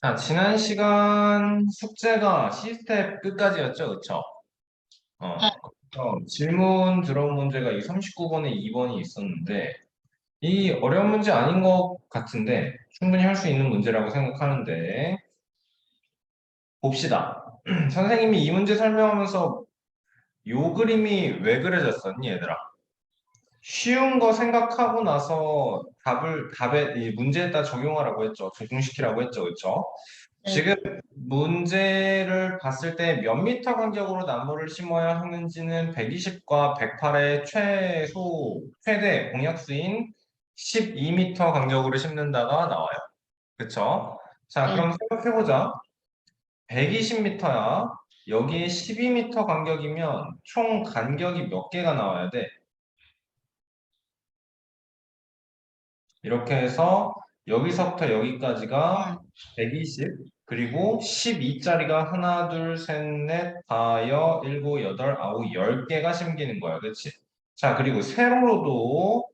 자, 지난 시간 숙제가 시스템 끝까지였죠, 그쵸? 네, 그래서 질문 들어온 문제가 이 39번에 2번이 있었는데, 이 어려운 문제 아닌 것 같은데, 충분히 할 수 있는 문제라고 생각하는데, 봅시다. 선생님이 이 문제 설명하면서 요 그림이 왜 그려졌었니, 얘들아? 쉬운 거 생각하고 나서 이 문제에다 적용하라고 했죠. 적용시키라고 했죠, 그쵸? 네, 지금 문제를 봤을 때 몇 미터 간격으로 나무를 심어야 하는지는 120과 108의 최대 공약수인 12미터 간격으로 심는다가 나와요. 그쵸? 자, 네. 그럼 생각해보자. 120미터야. 여기에 12미터 간격이면 총 간격이 몇 개가 나와야 돼? 이렇게 해서 여기서부터 여기까지가 음, 120, 그리고 12짜리가 하나, 둘, 셋, 넷, 다, 여, 일곱, 여덟, 아홉, 10개가 심기는 거야. 그치? 자, 그리고 세로로도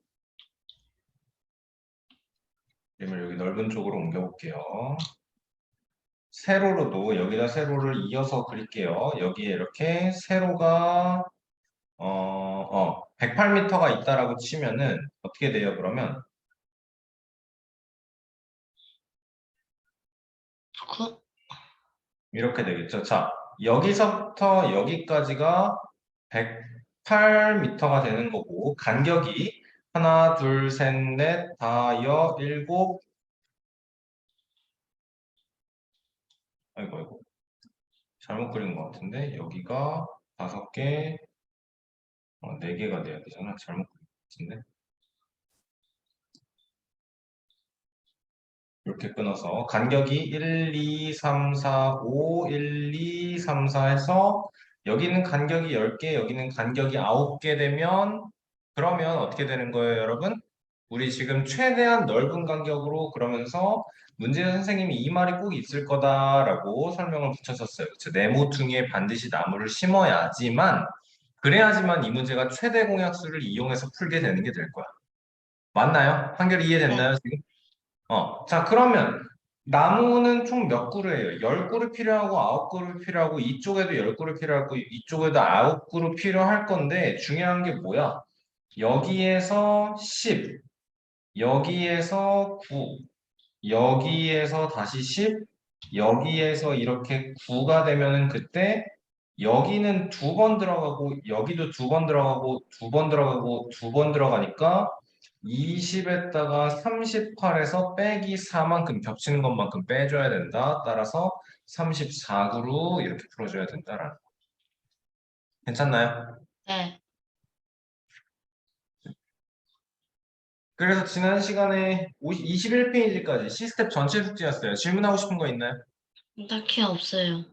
그림을 여기 넓은 쪽으로 옮겨볼게요. 세로로도 여기다 세로를 이어서 그릴게요. 여기에 이렇게 세로가 108m가 있다라고 치면은 어떻게 돼요? 그러면 그, 이렇게 되겠죠. 자, 여기서부터 여기까지가 108m가 되는 거고, 간격이 하나, 둘, 셋, 넷, 다, 여, 일곱, 아이고, 아이고, 잘못 그린 것 같은데, 여기가 다섯 개, 네 개가 돼야 되잖아. 잘못 그린 것 같은데. 이렇게 끊어서, 간격이 1, 2, 3, 4, 5, 1, 2, 3, 4 해서, 여기는 간격이 10개, 여기는 간격이 9개 되면, 그러면 어떻게 되는 거예요, 여러분? 우리 지금 최대한 넓은 간격으로 그러면서 문제는 선생님이 이 말이 꼭 있을 거다라고 설명을 붙였었어요. 그쵸? 네모퉁이에 반드시 나무를 심어야지만 그래야지만 이 문제가 최대 공약수를 이용해서 풀게 되는 게 될 거야. 맞나요? 한결이 네. 이해됐나요, 지금? 자, 그러면 나무는 총 몇 그루예요? 10그루 필요하고 9그루 필요하고 이쪽에도 10그루 필요하고 이쪽에도 9그루 필요할 건데 중요한 게 뭐야? 여기에서 10, 여기에서 9, 여기에서 다시 10, 여기에서 이렇게 9가 되면은 그때 여기는 두 번 들어가고 여기도 두 번 들어가고 두 번 들어가고 두 번 들어가니까 20에다가 38에서 빼기 4만큼 겹치는 것만큼 빼줘야 된다. 따라서 34구로 이렇게 풀어줘야 된다라는 거. 괜찮나요? 네. 그래서 지난 시간에 21페이지까지 시스템 전체 숙제였어요. 질문하고 싶은 거 있나요? 딱히 없어요.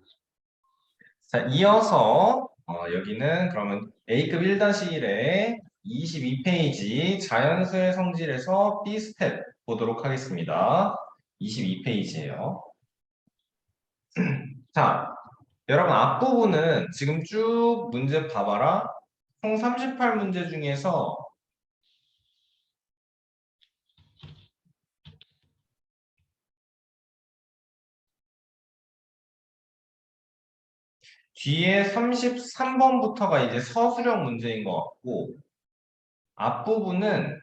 자, 이어서 여기는 그러면 A급 1-1에 22페이지 자연수의 성질에서 B 스텝 보도록 하겠습니다. 22페이지예요. 자, 여러분 앞부분은 지금 쭉 문제 봐봐라. 총 38문제 중에서 뒤에 33번부터가 이제 서술형 문제인 것 같고 앞부분은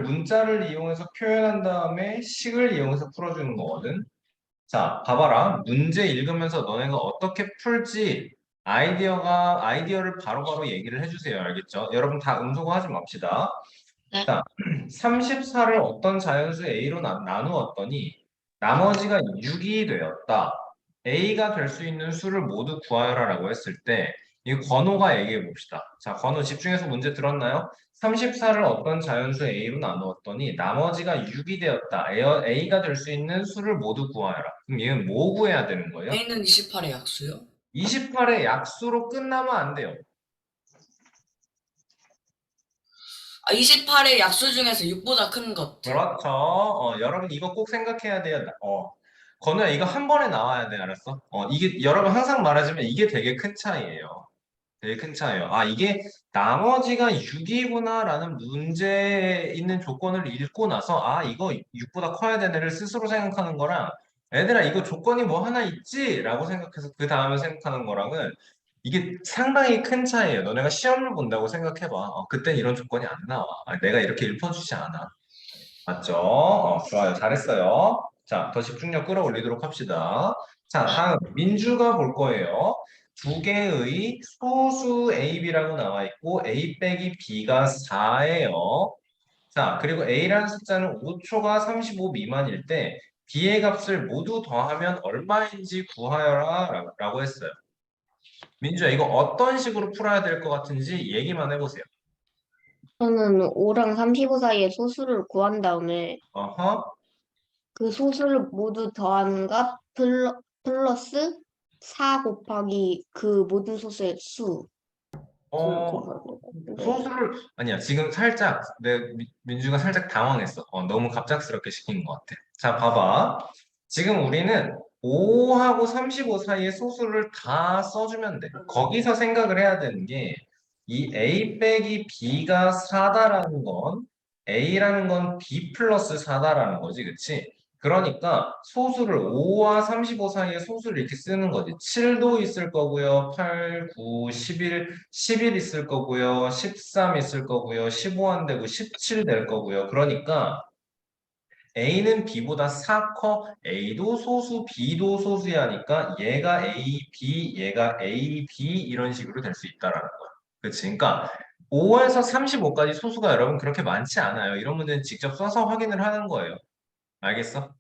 문자를 이용해서 표현한 다음에 식을 이용해서 풀어주는 거거든. 자, 봐봐라. 문제 읽으면서 너네가 어떻게 풀지 아이디어를 바로바로 얘기를 해주세요. 알겠죠? 여러분 다 음소거 하지 맙시다. 네. 자, 34를 어떤 자연수 A로 나누었더니 나머지가 6이 되었다. A가 될 수 있는 수를 모두 구하여라라고 했을 때 이 건호가 얘기해 봅시다. 자, 건호 집중해서 문제 들었나요? 34를 어떤 자연수 A로 나누었더니 나머지가 6이 되었다. A가 될 수 있는 수를 모두 구하여라. 그럼 얘는 뭐 구해야 되는 거예요? A는 28의 약수요? 28의 약수로 끝나면 안 돼요. 28의 약수 중에서 6보다 큰 것. 그렇죠. 여러분 이거 꼭 생각해야 돼요. 건우야 이거 한 번에 나와야 돼, 알았어? 이게 여러분 항상 말하지만 이게 되게 큰 차이예요. 되게 큰 차이예요. 아, 이게 나머지가 6이구나라는 문제에 있는 조건을 읽고 나서 아, 이거 6보다 커야 되네를 스스로 생각하는 거랑 애들아, 이거 조건이 뭐 하나 있지? 라고 생각해서 그 다음에 생각하는 거랑은 이게 상당히 큰 차이예요. 너네가 시험을 본다고 생각해봐. 그땐 이런 조건이 안 나와. 내가 이렇게 읽어주지 않아. 맞죠? 좋아요. 잘했어요. 자, 더 집중력 끌어올리도록 합시다. 자, 네. 다음 민주가 볼 거예요. 두 개의 소수 A, B라고 나와 있고 A 빼기 B가 4예요. 자, 그리고 A라는 숫자는 5초가 35 미만일 때 B의 값을 모두 더하면 얼마인지 구하여라 라고 했어요. 민주야, 이거 어떤 식으로 풀어야 될 것 같은지 얘기만 해보세요. 저는 5랑 35 사이의 소수를 구한 다음에 어허. 그 소수를 모두 더하는 것 플러스 4 곱하기 그 모든 소수의 수를 어, 구하는 거. 네. 소수를 아니야. 지금 살짝 민주가 살짝 당황했어. 너무 갑작스럽게 시킨 것 같아. 자, 봐봐. 지금 우리는 5하고 35 사이의 소수를 다 써주면 돼. 거기서 생각을 해야 되는 게 이 A 빼기 B가 4다라는 건 A라는 건 B 플러스 4다라는 거지, 그치? 그러니까 소수를 5와 35 사이의 소수를 이렇게 쓰는 거지. 7도 있을 거고요. 8, 9, 11 있을 거고요. 13 있을 거고요. 15 안 되고 17 될 거고요. 그러니까 A는 B보다 4 커. A도 소수, B도 소수야 하니까 얘가 A, B, 얘가 A, B 이런 식으로 될 수 있다라는 거야. 그치? 그러니까 5에서 35까지 소수가 여러분 그렇게 많지 않아요. 이런 문제는 직접 써서 확인을 하는 거예요. 알겠어?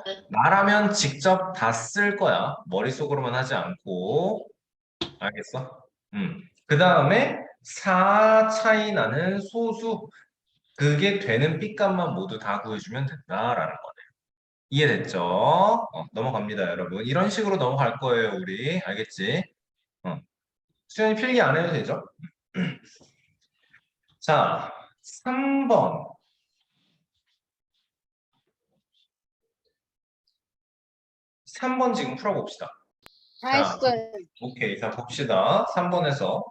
네. 나라면 직접 다 쓸 거야. 머릿속으로만 하지 않고. 알겠어? 그 다음에 4 차이 나는 소수. 그게 되는 삐값만 모두 다 구해주면 된다라는 거네. 이해됐죠? 넘어갑니다, 여러분. 이런 식으로 넘어갈 거예요, 우리. 알겠지? 수연이 필기 안 해도 되죠? 자, 3번. 3번 지금 풀어봅시다. 다 자, 했어요. 오케이. 자, 봅시다. 3번에서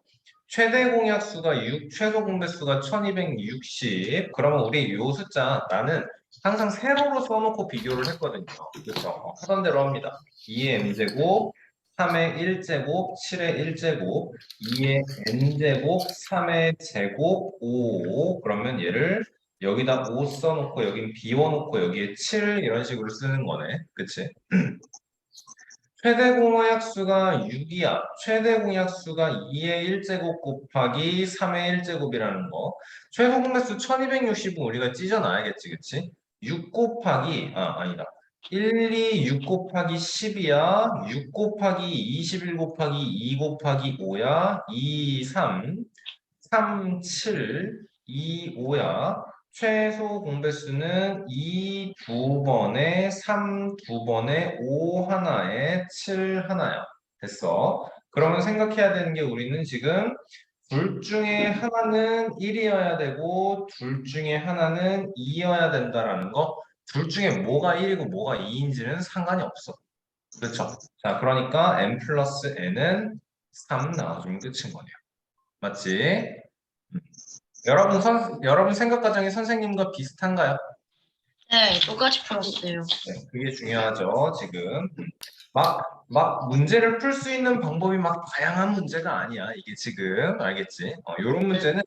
최대 공약수가 6, 최소 공배수가 1260. 그러면 우리 요 숫자, 나는 항상 세로로 써놓고 비교를 했거든요. 그렇죠? 하던 대로 합니다. 2의 m제곱, 3의 1제곱, 7의 1제곱, 2의 n제곱, 3의 제곱, 5. 그러면 얘를 여기다 5 써놓고 여긴 비워놓고 여기에 7 이런 식으로 쓰는 거네. 그치? 최대 공약수가 6이야. 최대 공약수가 2의 1제곱 곱하기 3의 1제곱이라는 거. 최소 공배수 1260은 우리가 찢어놔야겠지, 그치? 6 곱하기, 아니다. 1, 2, 6 곱하기 10이야. 6 곱하기 21 곱하기 2 곱하기 5야. 2, 3, 3, 7, 2, 5야. 최소 공배수는 2 2번에 3 2번에 5 하나에 7 하나야. 됐어. 그러면 생각해야 되는 게 우리는 지금 둘 중에 하나는 1이어야 되고 둘 중에 하나는 2여야 된다라는 거. 둘 중에 뭐가 1이고 뭐가 2인지는 상관이 없어. 그렇죠? 자, 그러니까 n 플러스 n은 3 나와주면 끝인 거네요. 맞지? 여러분 생각 과정이 선생님과 비슷한가요? 네, 똑같이 풀었어요. 네, 그게 중요하죠, 지금. 막 문제를 풀 수 있는 방법이 막 다양한 문제가 아니야, 이게 지금. 알겠지? 요런 문제는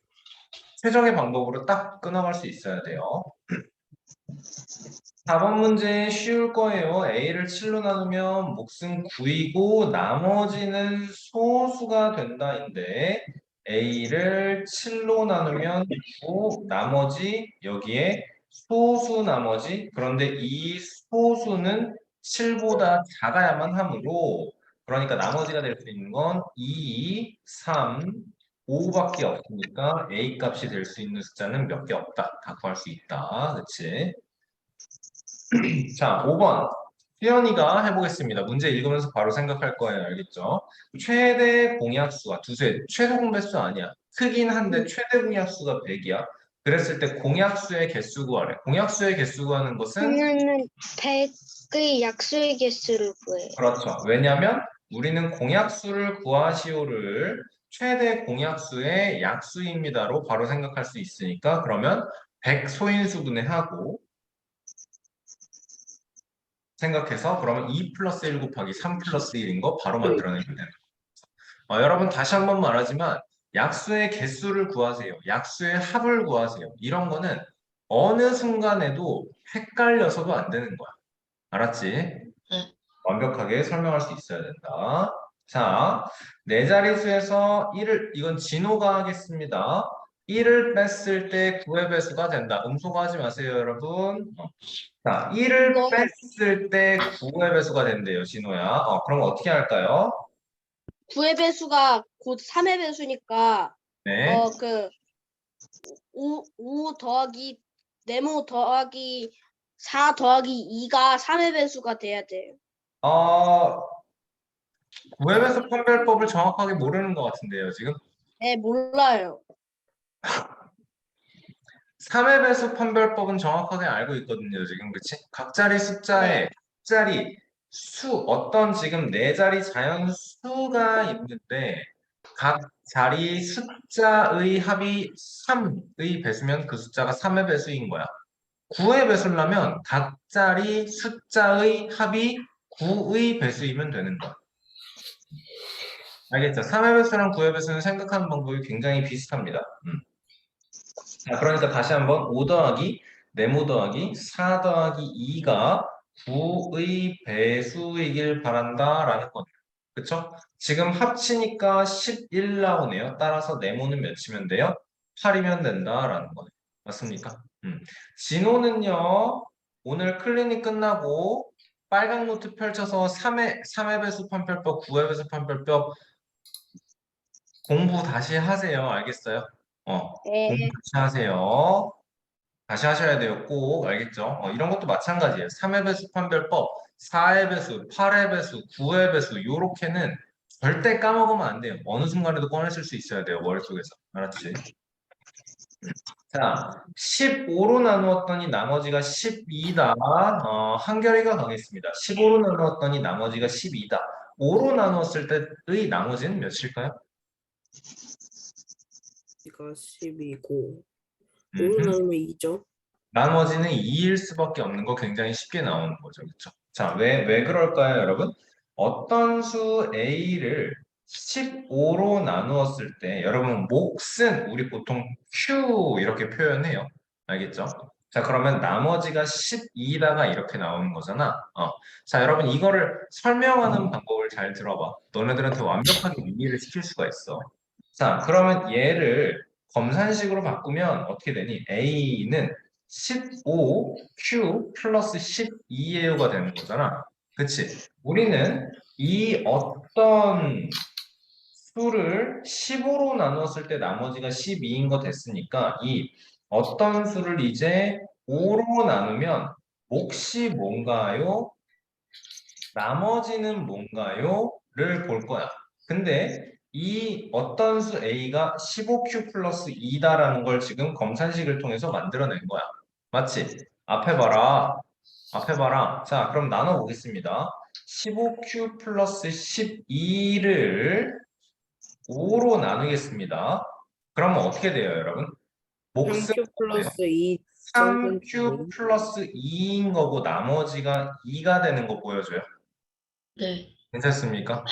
최적의 방법으로 딱 끊어갈 수 있어야 돼요. 4번 문제 쉬울 거예요. A를 7로 나누면 몫은 9이고 나머지는 소수가 된다인데 A를 7로 나누면 9, 나머지 여기에 소수 나머지 그런데 이 소수는 7보다 작아야만 하므로 그러니까 나머지가 될 수 있는 건 2, 3, 5밖에 없으니까 A 값이 될 수 있는 숫자는 몇 개 없다. 다 구할 수 있다. 그치? 자, 5번. 수연이가 해보겠습니다. 문제 읽으면서 바로 생각할 거예요. 알겠죠? 최대 공약수가 최소 공배수 아니야. 크긴 한데 최대 공약수가 100이야. 그랬을 때 공약수의 개수 구하래. 공약수의 개수 구하는 것은 그러면은 100의 약수의 개수를 구해요. 그렇죠. 왜냐면 우리는 공약수를 구하시오를 최대 공약수의 약수입니다로 바로 생각할 수 있으니까 그러면 100 소인수분해 하고 생각해서 그러면 2 플러스 1 곱하기 3 플러스 1인 거 바로 만들어내면 됩니다. 여러분 다시 한번 말하지만 약수의 개수를 구하세요. 약수의 합을 구하세요. 이런 거는 어느 순간에도 헷갈려서도 안 되는 거야. 알았지? 네. 완벽하게 설명할 수 있어야 된다. 자, 네 자릿수에서 1을, 이건 진호가 하겠습니다. 1을 뺐을 때 9의 배수가 된다. 음소거하지 마세요, 여러분. 자, 1을 이거 뺐을 때 9의 배수가 된대요, 진호야. 그럼 어떻게 할까요? 9의 배수가 곧 3의 배수니까 네. 그 5 더하기 네모 더하기 4 더하기 2가 3의 배수가 돼야 돼요. 어, 9의 배수 판별법을 정확하게 모르는 것 같은데요, 지금? 네, 몰라요. 3의 배수 판별법은 정확하게 알고 있거든요, 지금. 그치? 각자리 숫자에, 네. 각자리 어떤 지금 네 자리 자연수가 있는데, 각 자리 숫자의 합이 3의 배수면 그 숫자가 3의 배수인 거야. 9의 배수려면 각 자리 숫자의 합이 9의 배수이면 되는 거야. 알겠죠? 3의 배수랑 9의 배수는 생각하는 방법이 굉장히 비슷합니다. 자, 그러니까 다시 한번 5 더하기 네모 더하기 4 더하기 2가 9의 배수이길 바란다라는 거네요. 그쵸? 지금 합치니까 11 나오네요. 따라서 네모는 몇이면 돼요? 8이면 된다라는 거네요. 맞습니까? 진호는요, 오늘 클리닉 끝나고 빨간 노트 펼쳐서 3의 배수 판별법, 9의 배수 판별법 공부 다시 하세요. 알겠어요? 공부 네. 다시 하세요. 다시 하셔야 돼요. 꼭 알겠죠? 이런 것도 마찬가지예요. 3의 배수 판별법, 4의 배수, 8의 배수, 9의 배수 요렇게는 절대 까먹으면 안 돼요. 어느 순간에도 꺼내실 수 있어야 돼요. 머릿속에서. 알았지? 자, 15로 나누었더니 나머지가 12다. 한결이가 가겠습니다. 15로 나누었더니 나머지가 12다. 5로 나누었을 때의 나머지는 몇일까요? 이가 12고 5로 음흠. 나누면 2죠. 나머지는 2일 수밖에 없는 거 굉장히 쉽게 나오는 거죠. 그렇죠? 자, 왜 그럴까요, 여러분? 어떤 수 A를 15로 나누었을 때 여러분 몫은 우리 보통 Q 이렇게 표현해요. 알겠죠? 자, 그러면 나머지가 12다가 이렇게 나오는 거잖아. 자, 여러분 이거를 설명하는 방법을 잘 들어봐. 너네들한테 완벽하게 이해를 시킬 수가 있어. 자, 그러면 얘를 검산식으로 바꾸면 어떻게 되니? A는 15Q 플러스 12예요가 되는 거잖아. 그치? 우리는 이 어떤 수를 15로 나눴을 때 나머지가 12인 거 됐으니까 이 어떤 수를 이제 5로 나누면 몫이 뭔가요? 나머지는 뭔가요?를 볼 거야. 근데 이 어떤 수 A가 15Q 플러스 2다라는 걸 지금 검산식을 통해서 만들어낸 거야. 맞지? 앞에 봐라. 앞에 봐라. 자, 그럼 나눠보겠습니다. 15Q 플러스 12를 5로 나누겠습니다. 그러면 어떻게 돼요, 여러분? 몫은 3q 어때요? 플러스 2 3Q 플러스 2인 거고 나머지가 2가 되는 거 보여줘요. 네. 괜찮습니까?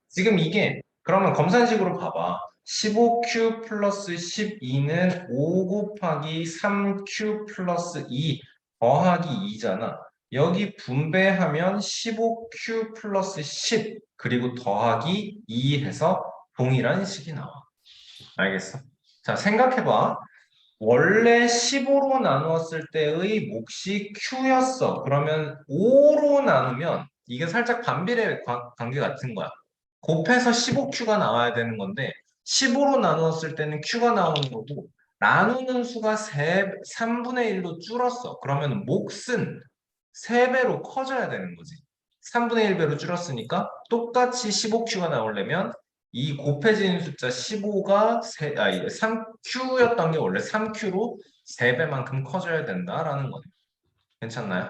지금 이게 그러면 검산식으로 봐봐. 15Q 플러스 12는 5 곱하기 3Q 플러스 2 더하기 2잖아. 여기 분배하면 15Q 플러스 10 그리고 더하기 2 해서 동일한 식이 나와. 알겠어? 자, 생각해봐. 원래 15로 나누었을 때의 몫이 Q였어. 그러면 5로 나누면 이게 살짝 반비례 관계 같은 거야. 곱해서 15Q가 나와야 되는 건데 15로 나누었을 때는 Q가 나오는 거고 나누는 수가 3분의 1로 줄었어. 그러면 몫은 3배로 커져야 되는 거지. 3분의 1배로 줄었으니까 똑같이 15Q가 나오려면 이 곱해지는 숫자 15가 3Q였던 게 원래 3Q로 3배만큼 커져야 된다라는 거네. 괜찮나요?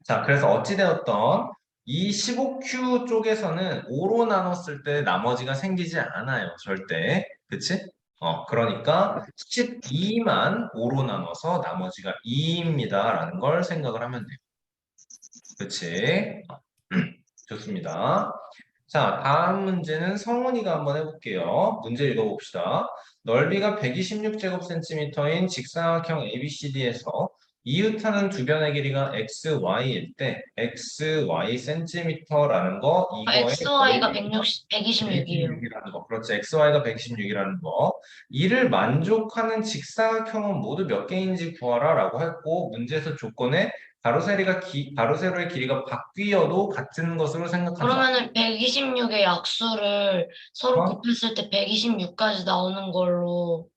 자, 그래서 어찌되었던 이 15Q 쪽에서는 5로 나눴을 때 나머지가 생기지 않아요. 절대. 그치? 그러니까 12만 5로 나눠서 나머지가 2입니다. 라는 걸 생각을 하면 돼요. 그치? 좋습니다. 자, 다음 문제는 성훈이가 한번 해볼게요. 문제 읽어봅시다. 넓이가 126제곱센티미터인 직사각형 ABCD에서 이웃하는 두 변의 길이가 XY일 때 XY 센티미터라는 거, 이거의 XY가 넓이가 126이에요. 126이라는 거. 그렇죠. XY가 126이라는 거. 이를 만족하는 직사각형은 모두 몇 개인지 구하라 라고 했고, 문제에서 조건에 가로세로의 길이가 바뀌어도 같은 것으로 생각한다. 그러면은 126의 약수를 서로 어? 곱했을 때 126까지 나오는 걸로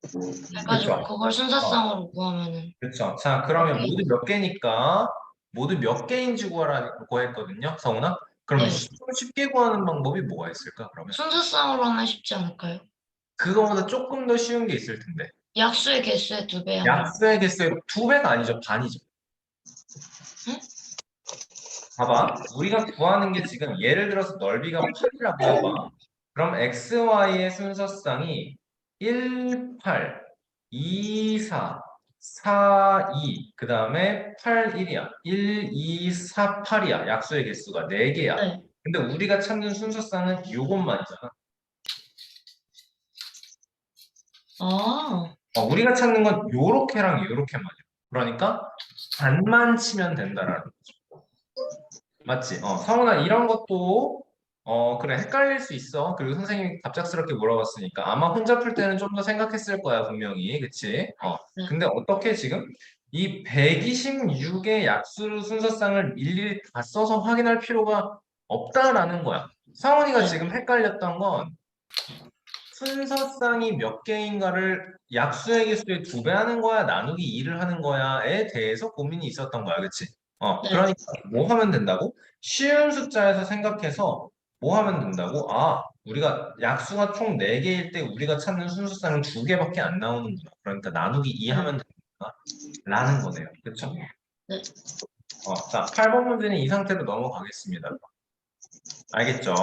해가지고 그렇죠. 그걸 순서상으로 구하면은 그렇죠. 자, 그러면 오케이. 모두 몇 개니까 모두 몇 개인지 구하라고 했거든요. 성훈아. 그러면 네. 쉽게 구하는 방법이 뭐가 있을까? 그러면 순서상으로 하면 쉽지 않을까요? 그거보다 조금 더 쉬운 게 있을 텐데. 약수의 개수의 2배 하면. 약수의 개수의 2배가 아니죠. 반이죠. 응? 봐봐. 우리가 구하는 게 지금 예를 들어서 넓이가 8이라고 해봐. 그럼 XY의 순서쌍이 1, 8, 2, 4, 4, 2, 그 다음에 8, 1이야. 1, 2, 4, 8이야. 약수의 개수가 4개야. 네. 근데 우리가 찾는 순서쌍은 요것만이잖아. 아, 우리가 찾는 건 요렇게랑 요렇게만이야. 그러니까 반만 치면 된다라는 거죠. 맞지? 성훈아, 이런 것도, 그래, 헷갈릴 수 있어. 그리고 선생님이 갑작스럽게 물어봤으니까. 아마 혼자 풀 때는 좀 더 생각했을 거야, 분명히. 그치? 네. 근데 어떻게 지금 이 126의 약수 순서쌍을 일일이 다 써서 확인할 필요가 없다라는 거야. 성훈이가 네. 지금 헷갈렸던 건 순서쌍이 몇 개인가를 약수의 개수의 2배 하는 거야, 나누기 2를 하는 거야에 대해서 고민이 있었던 거야, 그치? 네. 그러니까 뭐 하면 된다고? 쉬운 숫자에서 생각해서 뭐 하면 된다고? 우리가 약수가 총 4개일 때 우리가 찾는 순서쌍은 2개밖에 안 나오는구나. 그러니까 나누기 2 하면 된다. 라는 거네요. 그쵸? 네. 자, 8번 문제는 이 상태로 넘어가겠습니다. 알겠죠?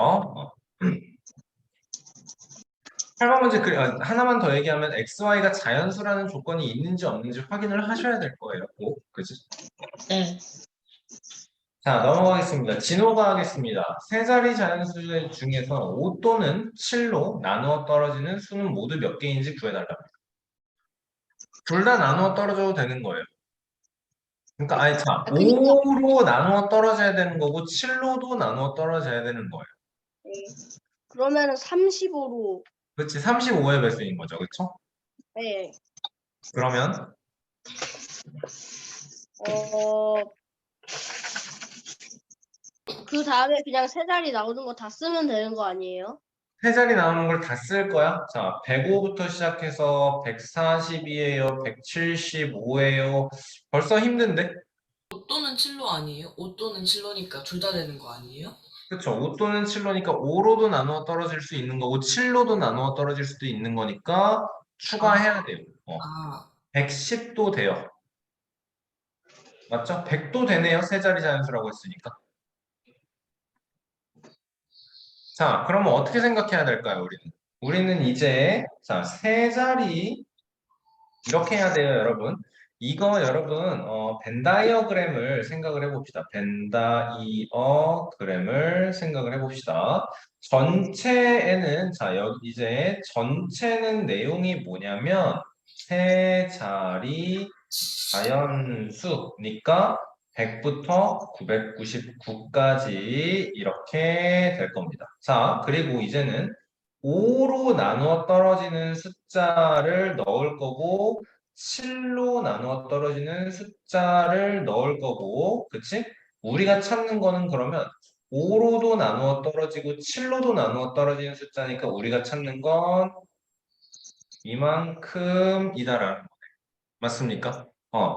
8번 문제 하나만 더 얘기하면 XY가 자연수라는 조건이 있는지 없는지 확인을 하셔야 될 거예요. 꼭. 그치? 네. 자, 넘어가겠습니다. 진호가 하겠습니다. 세 자리 자연수 중에서 5 또는 7로 나누어 떨어지는 수는 모두 몇 개인지 구해달랍니다. 둘 다 나누어 떨어져도 되는 거예요. 그러니까, 그러니까 5로 나누어 떨어져야 되는 거고, 7로도 나누어 떨어져야 되는 거예요. 그러면은 35로 그렇지, 35의 배수인 거죠. 그렇죠? 네. 그러면 그 다음에 그냥 세 자리 나오는 거 다 쓰면 되는 거 아니에요? 세 자리 나오는 걸 다 쓸 거야. 자, 105부터 시작해서 142예요, 175예요. 벌써 힘든데? 5 또는 7로 아니에요? 5 또는 7로니까 둘 다 되는 거 아니에요? 그쵸. 5 또는 7로니까 5로도 나누어 떨어질 수 있는 거고 7로도 나누어 떨어질 수도 있는 거니까 추가해야 돼요. 아, 110도 돼요. 맞죠? 100도 되네요. 세 자리 자연수라고 했으니까. 자, 그러면 어떻게 생각해야 될까요, 우리는? 우리는 이제, 자, 세 자리, 이렇게 해야 돼요, 여러분. 이거 여러분, 벤 다이어그램을 생각을 해봅시다. 벤 다이어그램을 생각을 해봅시다. 전체에는, 자, 여기 이제 전체는 내용이 뭐냐면, 세 자리 자연수니까 100부터 999까지 이렇게 될 겁니다. 자, 그리고 이제는 5로 나누어 떨어지는 숫자를 넣을 거고 7로 나누어 떨어지는 숫자를 넣을 거고, 그치? 우리가 찾는 거는 그러면 5로도 나누어 떨어지고 7로도 나누어 떨어지는 숫자니까 우리가 찾는 건 이만큼이다라는 거예요. 맞습니까?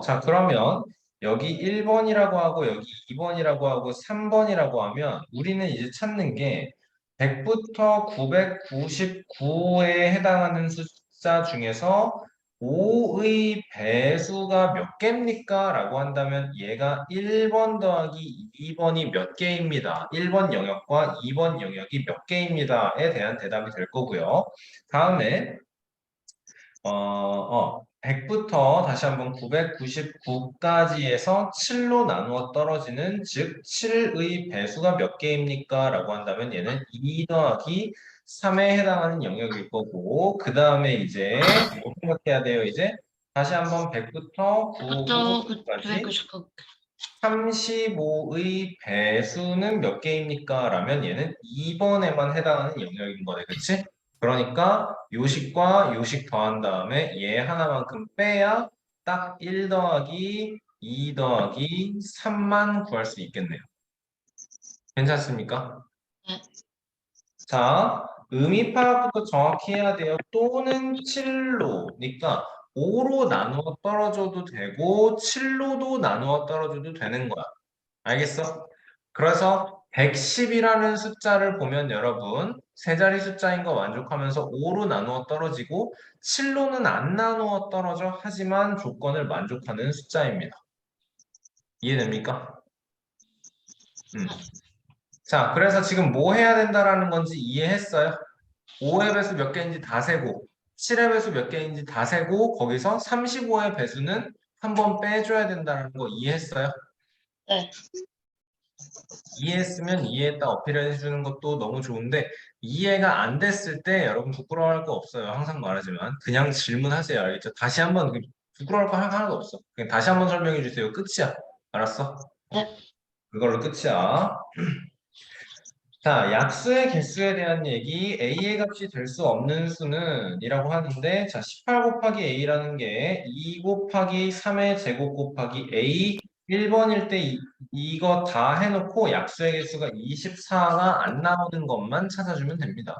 자, 그러면 여기 1번이라고 하고 여기 2번이라고 하고 3번이라고 하면 우리는 이제 찾는 게 100부터 999에 해당하는 숫자 중에서 5의 배수가 몇 개입니까? 라고 한다면 얘가 1번 더하기 2번이 몇 개입니다. 1번 영역과 2번 영역이 몇 개입니다.에 대한 대답이 될 거고요. 다음에 100부터 다시 한번 999까지에서 7로 나누어 떨어지는 즉 7의 배수가 몇 개입니까? 라고 한다면 얘는 2 더하기 3에 해당하는 영역일 거고 그 다음에 이제 뭐 생각해야 돼요? 이제 다시 한번 100부터 999까지 999. 35의 배수는 몇 개입니까? 라면 얘는 2번에만 해당하는 영역인 거네. 그치? 그러니까 요식과 요식 더한 다음에 얘 하나만큼 빼야 딱 1 더하기 2 더하기 3만 구할 수 있겠네요. 괜찮습니까? 네. 자, 의미 파악부터 정확히 해야 돼요. 또는 7로니까 5로 나누어 떨어져도 되고 7로도 나누어 떨어져도 되는 거야. 알겠어? 그래서 110이라는 숫자를 보면 여러분 세 자리 숫자인 거 만족하면서 5로 나누어 떨어지고 7로는 안 나누어 떨어져 하지만 조건을 만족하는 숫자입니다. 이해됩니까? 자, 그래서 지금 뭐 해야 된다라는 건지 이해했어요? 5의 배수 몇 개인지 다 세고 7의 배수 몇 개인지 다 세고 거기서 35의 배수는 한 번 빼줘야 된다는 거 이해했어요? 네. 이해했으면 이해했다 어필해 주는 것도 너무 좋은데 이해가 안 됐을 때 여러분 부끄러워할 거 없어요. 항상 말하지만 그냥 질문하세요. 알겠죠? 다시 한번 부끄러울 거 하나도 없어. 그냥 다시 한번 설명해 주세요. 끝이야. 알았어? 네. 그걸로 끝이야. 자, 약수의 개수에 대한 얘기, a의 값이 될 수 없는 수는 이라고 하는데, 자, 18 곱하기 a라는 게 2 곱하기 3의 제곱 곱하기 a 1번일 때 이거 다 해놓고 약수의 개수가 24가 안 나오는 것만 찾아주면 됩니다.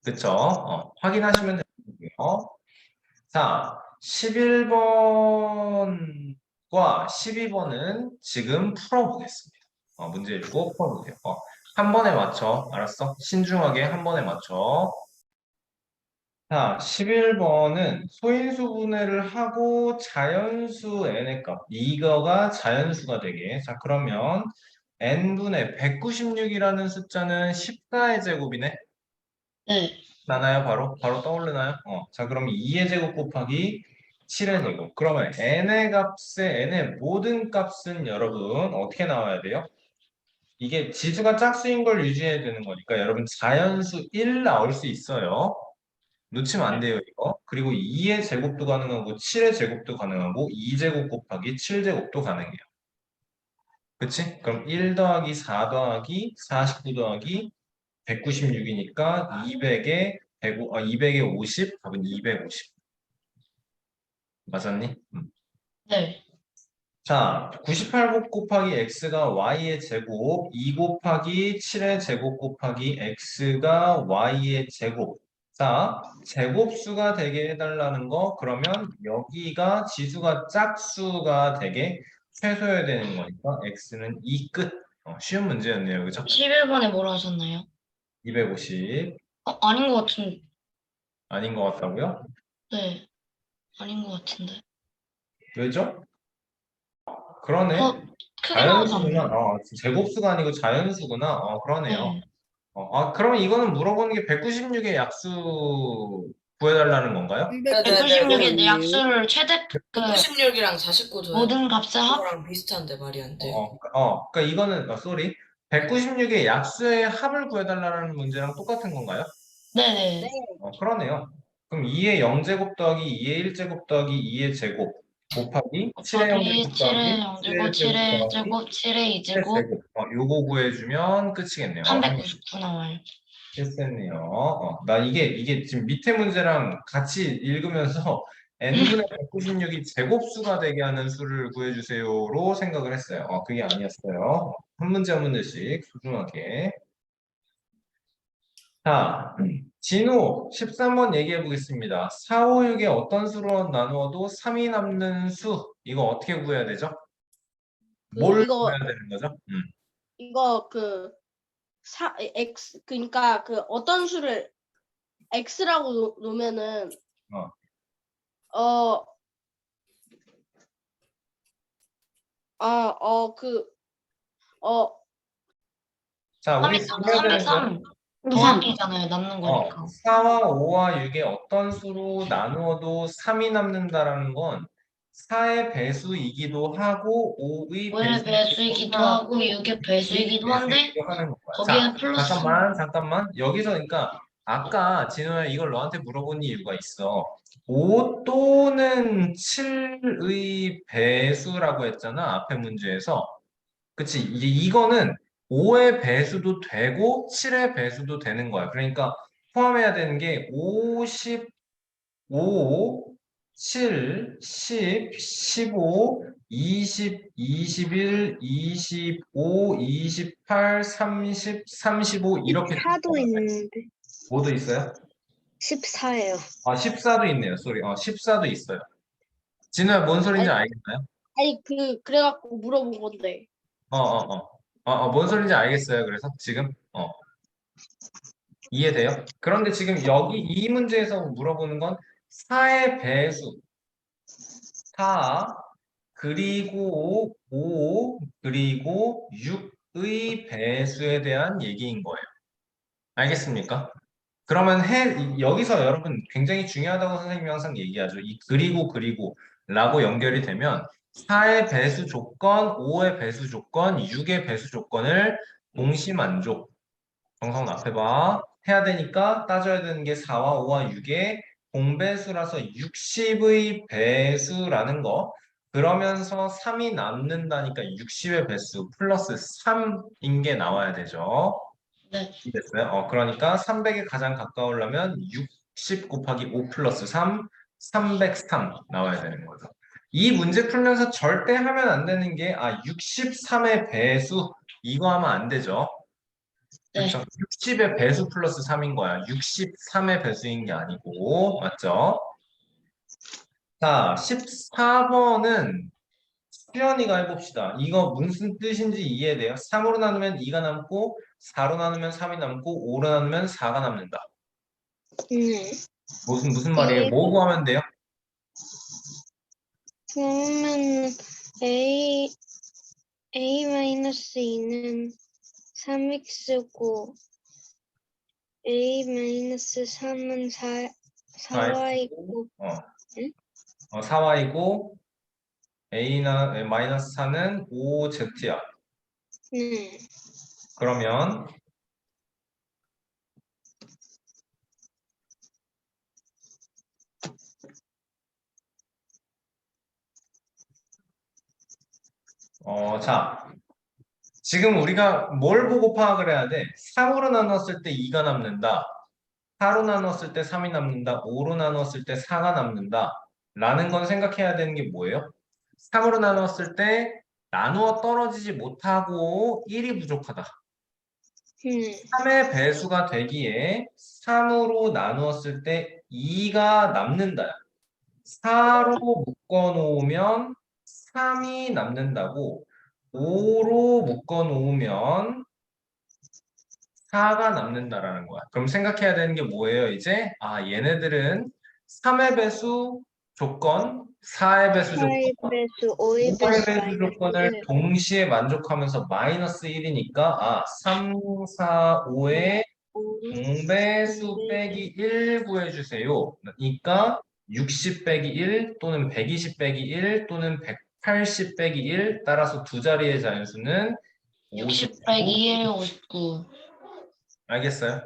그쵸? 확인하시면 되고요. 자, 11번과 12번은 지금 풀어보겠습니다. 문제 읽고 풀어보세요. 한 번에 맞춰. 알았어? 신중하게 한 번에 맞춰. 자, 11번은 소인수 분해를 하고 자연수 n의 값. 이거가 자연수가 되게. 자, 그러면 n분의 196이라는 숫자는 14의 제곱이네. 네. 나나요? 바로 떠오르나요? 자, 그럼 2의 제곱 곱하기 7의 제곱. 그러면 n의 모든 값은 여러분 어떻게 나와야 돼요? 이게 지수가 짝수인 걸 유지해야 되는 거니까 여러분 자연수 1 나올 수 있어요. 놓치면 안 돼요, 이거. 그리고 2의 제곱도 가능하고 7의 제곱도 가능하고 2제곱 곱하기 7제곱도 가능해요. 그치? 그럼 1 더하기 4 더하기 49 더하기 196이니까 200에 50, 답은 250. 맞았니? 네. 자, 98 곱하기 x가 y의 제곱, 2 곱하기 7의 제곱 곱하기 x가 y의 제곱. 자, 제곱수가 되게 해달라는 거, 그러면 여기가 지수가 짝수가 되게 최소여야 되는 거니까 x는 2 끝. 쉬운 문제였네요. 그죠? 11번에 뭐라 하셨나요? 250. 아닌 것 같은. 아닌 것 같다고요? 네. 아닌 것 같은데. 왜죠? 그러네. 크게 나오지 자연수구나. 않나요? 제곱수가 아니고 자연수구나. 그러네요. 네. 그러면 이거는 물어보는 게 196의 약수 구해달라는 건가요? 네네네. 196의 약수를 최대 그 96이랑 49 더해 모든 값의 합. 그거랑 비슷한데 말이 안 돼요. 그러니까 이거는, 쏘리. 196의 약수의 합을 구해달라는 문제랑 똑같은 건가요? 네네. 그러네요. 그럼 2의 0제곱 더하기 2의 1제곱 더하기 2의 제곱 곱하기 7의 곱하기 0제곱 7의 더하기 0제곱, 7의 더하기 1제곱, 7의 2제곱, 7제곱. 요거 구해주면 끝이겠네요. 399 나와요. 실수했네요. 나 이게 지금 밑에 문제랑 같이 읽으면서 n분의 196이 제곱수가 되게 하는 수를 구해주세요로 생각을 했어요. 그게 아니었어요. 한 문제 한 문제씩 소중하게. 자, 진호 13번 얘기해 보겠습니다. 4, 5, 6에 어떤 수로 나누어도 3이 남는 수. 이거 어떻게 구해야 되죠? 뭘 이거 구해야 되는 거죠? 이거 x 그러니까 그 어떤 수를 x라고 놓으면은 어. 어, 어, 자, 우리 303, 해야 되는 거 303 더하기잖아요. 남는 거니까. 4와 5와 6의 어떤 수로 나누어도 3이 남는다라는 건 4의 배수이기도 하고 5의 5의 배수이기도 하고 6의 배수이기도 한데 하는 거야. 거기에 자, 플러스 잠깐만. 여기서 그러니까 아까 진호야 이걸 너한테 물어본 이유가 있어. 5 또는 7의 배수라고 했잖아. 앞에 문제에서. 그치? 이거는 5의 배수도 되고 7의 배수도 되는 거야. 그러니까 포함해야 되는 게 55, 7, 10, 15, 20, 21, 25, 28, 30, 35 이렇게 14도 있는데. 뭐도 있어요? 14예요. 14도 있네요. 쏘리. 14도 있어요. 진우야, 뭔 소린지 알겠나요? 아니, 그래갖고 물어본 건데. 뭔 소린지 알겠어요. 그래서 지금 이해돼요? 그런데 지금 여기 이 문제에서 물어보는 건 4의 배수, 4 그리고 5 그리고 6의 배수에 대한 얘기인 거예요. 알겠습니까? 그러면 여기서 여러분 굉장히 중요하다고 선생님이 항상 얘기하죠. 이 그리고 라고 연결이 되면 4의 배수 조건, 5의 배수 조건, 6의 배수 조건을 동시 만족. 정성 앞에 봐. 해야 되니까 따져야 되는 게 4와 5와 6의 공배수라서 60의 배수라는 거. 그러면서 3이 남는다니까 60의 배수 플러스 3인 게 나와야 되죠. 네. 됐어요? 그러니까 300에 가장 가까우려면 60 곱하기 5 플러스 3, 303 나와야 되는 거죠. 이 문제 풀면서 절대 하면 안 되는 게 63의 배수 이거 하면 안 되죠. 네. 그렇죠? 60의 배수 플러스 3인 거야. 63의 배수인 게 아니고 맞죠? 자, 14번은 수연이가 해봅시다. 이거 무슨 뜻인지 이해돼요? 3으로 나누면 2가 남고 4로 나누면 3이 남고 5로 나누면 4가 남는다. 네. 무슨 말이에요? 뭐 구하면 돼요? 그러면 A-2는 3x고 A-3은 4y고 어, 4y고 마이너스 4는 5z야. 네. 그러면 자, 지금 우리가 뭘 보고 파악을 해야 돼? 3으로 나눴을 때 2가 남는다. 4로 나눴을 때 3이 남는다. 5로 나눴을 때 4가 남는다. 라는 건 생각해야 되는 게 뭐예요? 3으로 나눴을 때 나누어 떨어지지 못하고 1이 부족하다. 3의 배수가 되기에 3으로 나누었을 때 2가 남는다. 4로 묶어놓으면 3이 남는다고 5로 묶어놓으면 4가 남는다라는 거야. 그럼 생각해야 되는 게 뭐예요, 이제? 얘네들은 3의 배수 조건, 4의 배수 조건, 4의 배수, 5의 5의 배수, 배수 마이너스 조건을 1. 동시에 만족하면서 마이너스 1이니까 3, 4, 5의 공배수 빼기 1 구해주세요. 그러니까 60 빼기 1 또는 120 빼기 1 또는 180 빼기 1 따라서 두 자리의 자연수는 60 빼기 1, 59. 알겠어요?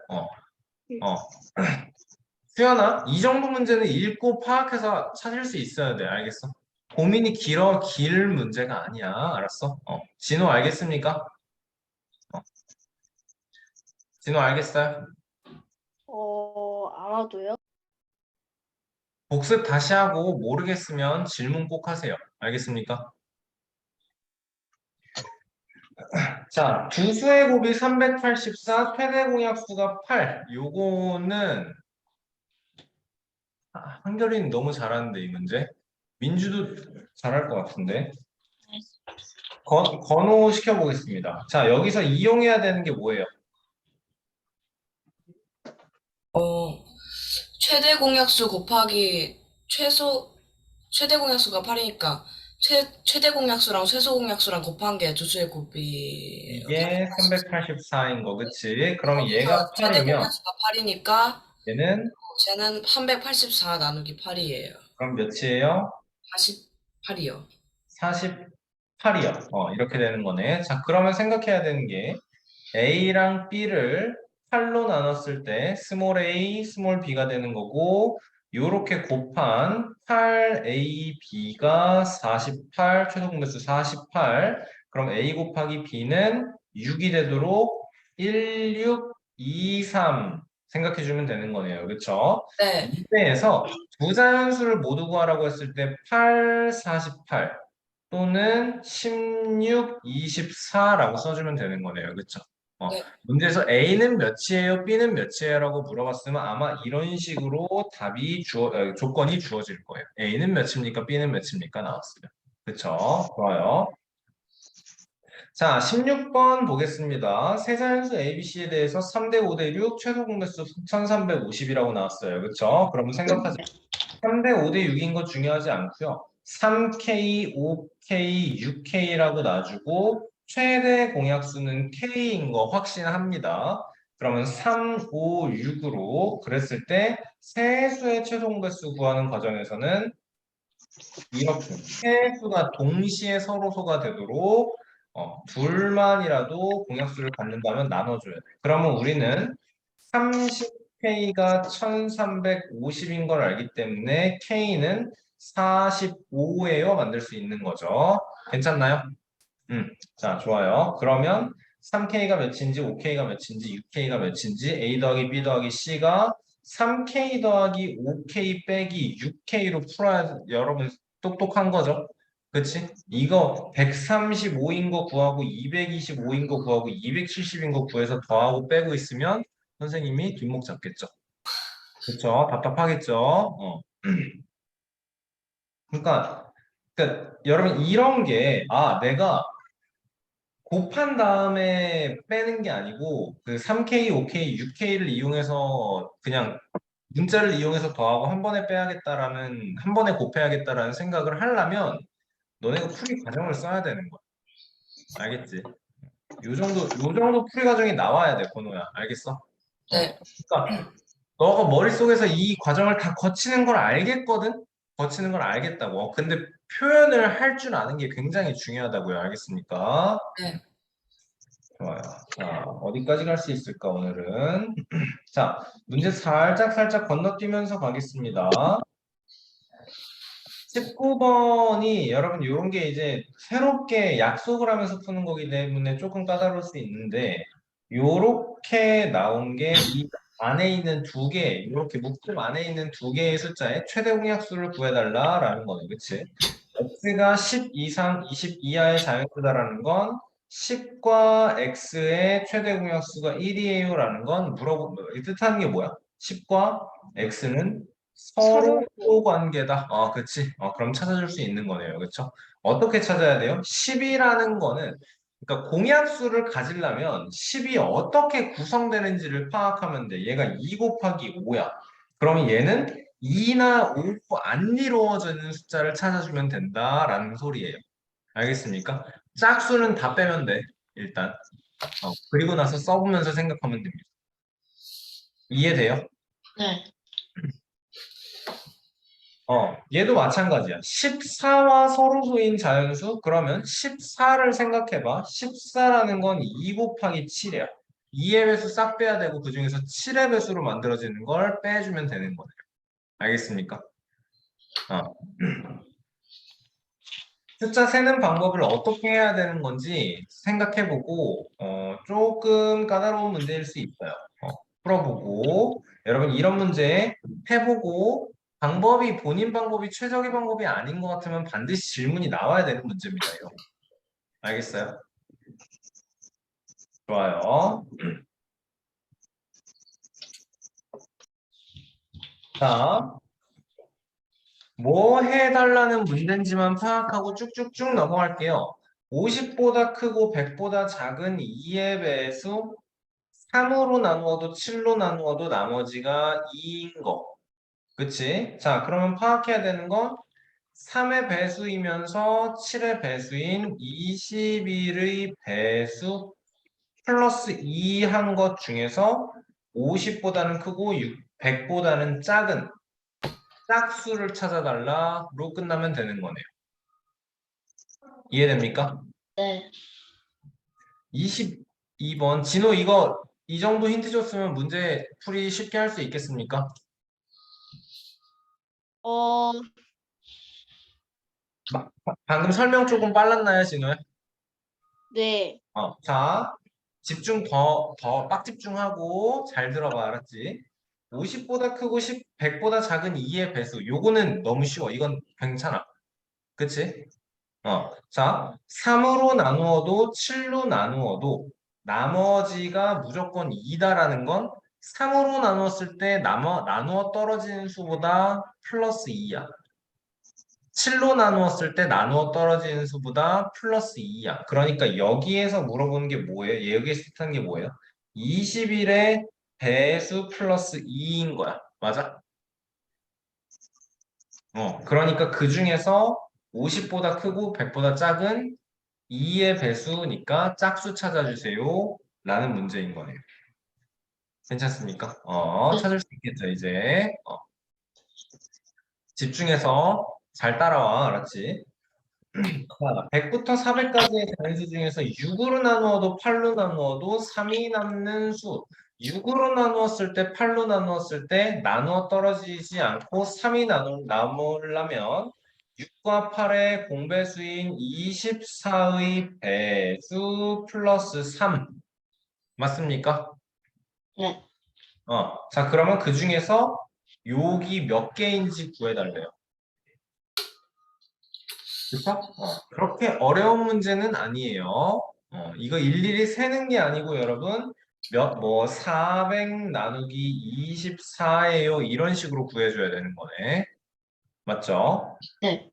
수연아, 이 정도 문제는 읽고 파악해서 찾을 수 있어야 돼. 알겠어? 고민이 길 문제가 아니야. 알았어? 진호 알겠습니까? 진호 알겠어요? 아마도요? 복습 다시 하고 모르겠으면 질문 꼭 하세요. 알겠습니까? 자, 두 수의 곱이 384, 최대 공약수가 8. 요거는 한결이는 너무 잘하는데 이 문제. 민주도 잘할 것 같은데. 건호 시켜보겠습니다. 자, 여기서 이용해야 되는 게 뭐예요? 최대 공약수 곱하기 최소 최대 공약수가 8이니까 최대 공약수랑 최소 공약수랑 곱한 게 조수의 곱이에요. 이게 384인 거, 그치? 그러면 거기서 얘가 최대 8이면 공약수가 8이니까 얘는 쟤는 384 나누기 8이에요. 그럼 몇이에요? 48이요. 48이요. 이렇게 되는 거네. 자, 그러면 생각해야 되는 게 A랑 B를 8로 나눴을 때 스몰 a, 스몰 b가 되는 거고 요렇게 곱한 8ab가 48, 최소 공배수 48. 그럼 a 곱하기 b는 6이 되도록 1623 생각해 주면 되는 거네요. 그렇죠? 네. 문제에서 두 자연수를 모두 구하라고 했을 때 8, 48 또는 16, 24라고 써주면 되는 거네요. 그렇죠? 네. 문제에서 A는 몇이에요? B는 몇이에요? 라고 물어봤으면 아마 이런 식으로 조건이 주어질 거예요. A는 몇입니까? B는 몇입니까? 나왔어요. 그쵸? 좋아요. 자, 16번 보겠습니다. 세자연수 ABC에 대해서 3대 5대 6, 최소 공배수 1350이라고 나왔어요. 그쵸? 그러면 생각하자. 3대 5대 6인 거 중요하지 않고요. 3K, 5K, 6K라고 놔주고 최대 공약수는 K인 거 확신합니다. 그러면 3, 5, 6으로 그랬을 때 세 수의 최소 공배수 구하는 과정에서는 이렇게 세 수가 동시에 서로소가 되도록 둘만이라도 공약수를 갖는다면 나눠줘야 돼. 그러면 우리는 30K가 1350인 걸 알기 때문에 K는 45예요 만들 수 있는 거죠. 괜찮나요? 자, 좋아요. 그러면 3K가 몇인지, 5K가 몇인지, 6K가 몇인지, A 더하기 B 더하기 C가 3K 더하기 5K 빼기 6K로 풀어야 여러분 똑똑한 거죠. 그치? 이거 135인 거 구하고 225인 거 구하고 270인 거 구해서 더하고 빼고 있으면 선생님이 뒷목 잡겠죠. 그쵸? 답답하겠죠? 그러니까 여러분 이런 게 내가 곱한 다음에 빼는 게 아니고 그 3K, 5K, 6K를 이용해서 그냥 문자를 이용해서 더하고 한 번에 빼야겠다라는 한 번에 곱해야겠다라는 생각을 하려면 너네가 풀이 과정을 써야 되는 거야. 알겠지? 요 정도 풀이 과정이 나와야 돼, 번호야. 알겠어? 네. 그러니까 너가 머릿속에서 이 과정을 다 거치는 걸 알겠거든? 거치는 걸 알겠다고. 근데 표현을 할 줄 아는 게 굉장히 중요하다고요. 알겠습니까? 네. 좋아요. 자, 어디까지 갈 수 있을까, 오늘은? 자, 문제 살짝 건너뛰면서 가겠습니다. 19번이 여러분 이런 게 이제 새롭게 약속을 하면서 푸는 거기 때문에 조금 까다로울 수 있는데 요렇게 나온 게 이 안에 있는 이렇게 묶음 안에 있는 두 개의 숫자의 최대 공약수를 구해달라라는 거네, 그치? x가 10 이상 20 이하의 자연수다라는 건 10과 x의 최대 공약수가 1이에요 라는 건 뜻하는 게 뭐야? 10과 x는 서로 관계다. 그치. 그럼 찾아줄 수 있는 거네요. 그쵸? 어떻게 찾아야 돼요? 10이라는 거는, 그러니까 공약수를 가지려면 10이 어떻게 구성되는지를 파악하면 돼. 얘가 2 곱하기 5야. 그러면 얘는 2나 5고 안 이루어지는 숫자를 찾아주면 된다라는 소리예요. 알겠습니까? 짝수는 다 빼면 돼. 일단. 그리고 나서 써보면서 생각하면 됩니다. 이해돼요? 네. 얘도 마찬가지야. 14와 서로소인 자연수? 그러면 14를 생각해봐. 14라는 건 2 곱하기 7이야. 2의 배수 싹 빼야 되고 그 중에서 7의 배수로 만들어지는 걸 빼주면 되는 거예요. 알겠습니까? 어. 숫자 세는 방법을 어떻게 해야 되는 건지 생각해보고 조금 까다로운 문제일 수 있어요. 풀어보고 여러분 이런 문제 해보고 본인 방법이 최적의 방법이 아닌 것 같으면 반드시 질문이 나와야 되는 문제입니다. 이거. 알겠어요? 좋아요. 자, 뭐 해달라는 문제인지만 파악하고 쭉쭉쭉 넘어갈게요. 50보다 크고 100보다 작은 2의 배수 3으로 나누어도 7로 나누어도 나머지가 2인 거. 그치? 자, 그러면 파악해야 되는 건 3의 배수이면서 7의 배수인 21의 배수 플러스 2 한 것 중에서 50보다는 크고 100보다는 작은 짝수를 찾아달라로 끝나면 되는 거네요. 이해됩니까? 네. 22번. 진호 이거 이 정도 힌트 줬으면 문제 풀이 쉽게 할 수 있겠습니까? 어, 방금 설명 조금 빨랐나요, 진호야? 네. 자, 집중 빡 집중하고 잘 들어봐, 알았지? 50보다 크고 100보다 작은 2의 배수. 요거는 너무 쉬워. 이건 괜찮아. 그치? 자, 3으로 나누어도 7로 나누어도 나머지가 무조건 2다라는 건 3으로 나누었을 때 나누어 떨어지는 수보다 플러스 2야. 7로 나누었을 때 나누어 떨어지는 수보다 플러스 2야. 그러니까 여기에서 물어보는 게 뭐예요? 여기에서 뜻하는 게 뭐예요? 21의 배수 플러스 2인 거야. 맞아? 그러니까 그 중에서 50보다 크고 100보다 작은 2의 배수니까 짝수 찾아주세요. 라는 문제인 거네요. 괜찮습니까? 찾을 수 있겠죠, 이제. 집중해서 잘 따라와, 알았지? 자, 100부터 400까지의 자연수 중에서 6으로 나누어도 8로 나누어도 3이 남는 수. 6으로 나누었을 때 8로 나누었을 때 나누어 떨어지지 않고 3이 남으려면 6과 8의 공배수인 24의 배수 플러스 3. 맞습니까? 네. 자, 그러면 그 중에서 여기 몇 개인지 구해달래요. 그쵸? 그렇게 어려운 문제는 아니에요. 이거 일일이 세는 게 아니고 여러분 400 나누기 24예요. 이런 식으로 구해줘야 되는 거네. 맞죠? 네.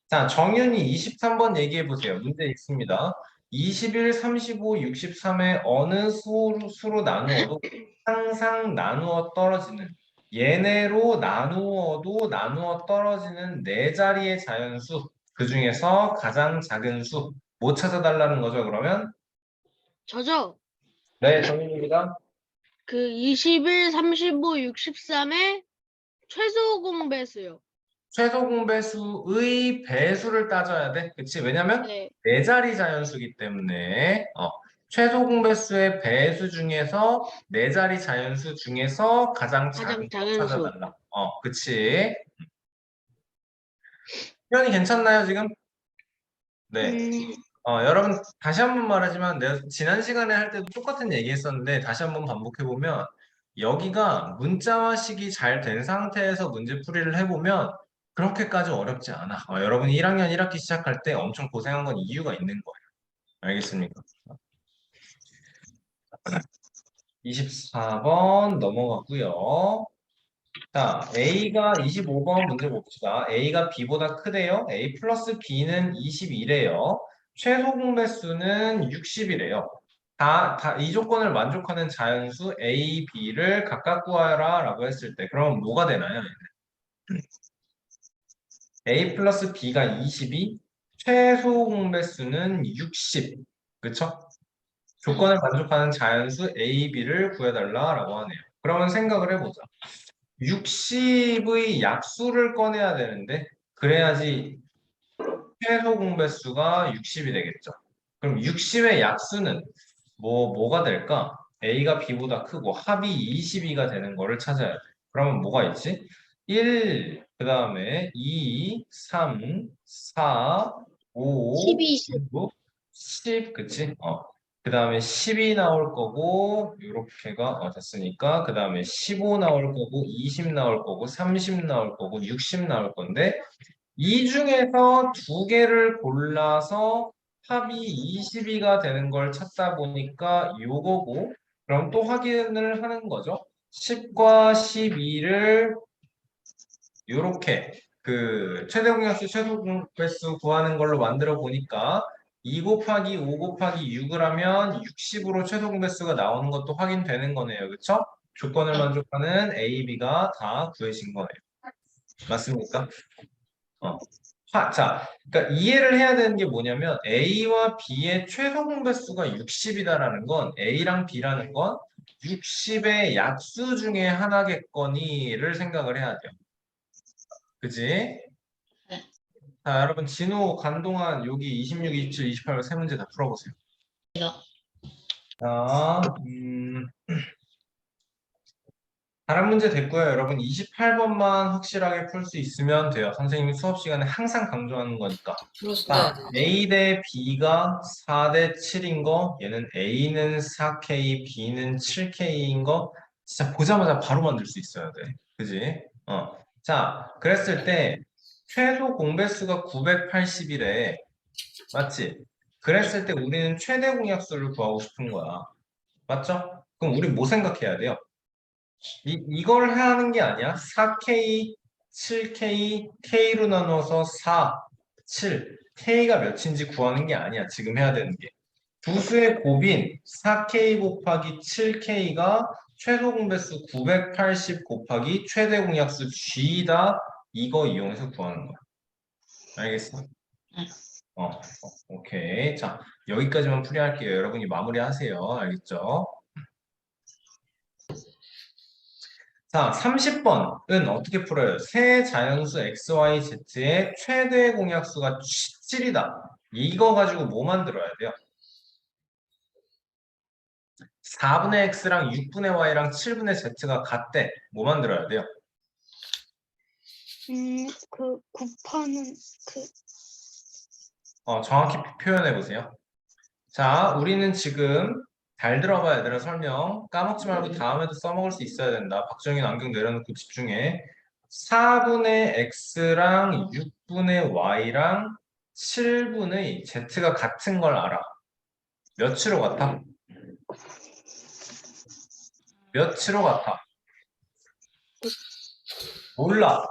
자, 정윤이 23번 얘기해 보세요. 문제 있습니다. 21, 35, 63의 어느 수로 나누어도 항상 나누어 떨어지는 얘네로 나누어도 나누어 떨어지는 네 자리의 자연수 그 중에서 가장 작은 수 뭐 찾아달라는 거죠, 그러면? 저죠? 네, 정윤입니다. 그 21, 35, 63의 최소 공배수요. 최소 공배수의 배수를 따져야 돼. 그치? 왜냐면 네. 네 자리 자연수기 때문에 최소 공배수의 배수 중에서 네 자리 자연수 중에서 가장 작은 거 작은 수. 찾아달라. 그치? 표현이 괜찮나요, 지금? 네. 여러분 다시 한 번 말하지만 내가 지난 시간에 할 때도 똑같은 얘기 했었는데 다시 한번 반복해보면 여기가 문자화식이 잘 된 상태에서 문제 풀이를 해보면 그렇게까지 어렵지 않아. 여러분이 1학년 1학기 시작할 때 엄청 고생한 건 이유가 있는 거예요. 알겠습니까? 24번 넘어갔고요. 자, A가 25번 문제 봅시다. A가 B보다 크대요. A 플러스 B는 21이에요. 최소 공배수는 60이래요. 이 조건을 만족하는 자연수 A, B를 각각 구하라 라고 했을 때 그러면 뭐가 되나요? A 플러스 B가 22, 최소 공배수는 60. 그쵸? 조건을 만족하는 자연수 A, B를 구해달라라고 하네요. 그러면 생각을 해보자. 60의 약수를 꺼내야 되는데 그래야지 최소 공배수가 60이 되겠죠. 그럼 60의 약수는 뭐가 될까? A가 B보다 크고 합이 22가 되는 거를 찾아야 돼. 그러면 뭐가 있지? 1, 그 다음에 2, 3, 4, 5, 12, 9, 10, 그치? 그 다음에 10이 나올 거고, 요렇게가 됐으니까, 그 다음에 15 나올 거고, 20 나올 거고, 30 나올 거고, 60 나올 건데, 이 중에서 두 개를 골라서 합이 22가 되는 걸 찾다 보니까 요거고, 그럼 또 확인을 하는 거죠. 10과 12를 요렇게 그 최대 공약수 최소 공배수 구하는 걸로 만들어 보니까 2 곱하기 5 곱하기 6을 하면 60으로 최소 공배수가 나오는 것도 확인되는 거네요. 그쵸? 조건을 만족하는 A, B가 다 구해진 거네요. 맞습니까? 자, 그러니까 이해를 해야 되는 게 뭐냐면 A와 B의 최소 공배수가 60이다라는 건 A랑 B라는 건 60의 약수 중에 하나겠거니를 생각을 해야 돼요. 그지? 네. 자, 여러분 진호, 간동안 여기 26, 27, 28 세 문제 다 풀어보세요. 자, 다른 문제 됐고요. 여러분 28번만 확실하게 풀 수 있으면 돼요. 선생님이 수업 시간에 항상 강조하는 거니까. 자, 네. A 대 B가 4 대 7인 거, 얘는 A는 4K, B는 7K인 거, 진짜 보자마자 바로 만들 수 있어야 돼. 그지? 자, 그랬을 때 최소 공배수가 980이래. 맞지? 그랬을 때 우리는 최대 공약수를 구하고 싶은 거야. 맞죠? 그럼 우리 뭐 생각해야 돼요? 이걸 하는 게 아니야. 4K, 7K, K로 나눠서 4, 7. K가 몇인지 구하는 게 아니야. 지금 해야 되는 게. 두 수의 곱인 4K 곱하기 7K가 최소 공배수 980 곱하기 최대 공약수 G다. 이거 이용해서 구하는 거야. 알겠어? 네. 오케이. 자, 여기까지만 풀이할게요. 여러분이 마무리하세요. 알겠죠? 자, 30번은 어떻게 풀어요? 세 자연수 x, y, z의 최대 공약수가 7이다. 이거 가지고 뭐 만들어야 돼요? 4분의 x랑 6분의 y랑 7분의 z가 같대. 뭐 만들어야 돼요? 그 곱하는 정확히 표현해 보세요. 자, 우리는 지금 잘 들어봐 얘들아 설명. 까먹지 말고 다음에도 써먹을 수 있어야 된다. 박정인 안경 내려놓고 집중해. 4분의 x랑 6분의 y랑 7분의 z가 같은 걸 알아. 몇으로 같아? 몇으로 같아? 몰라.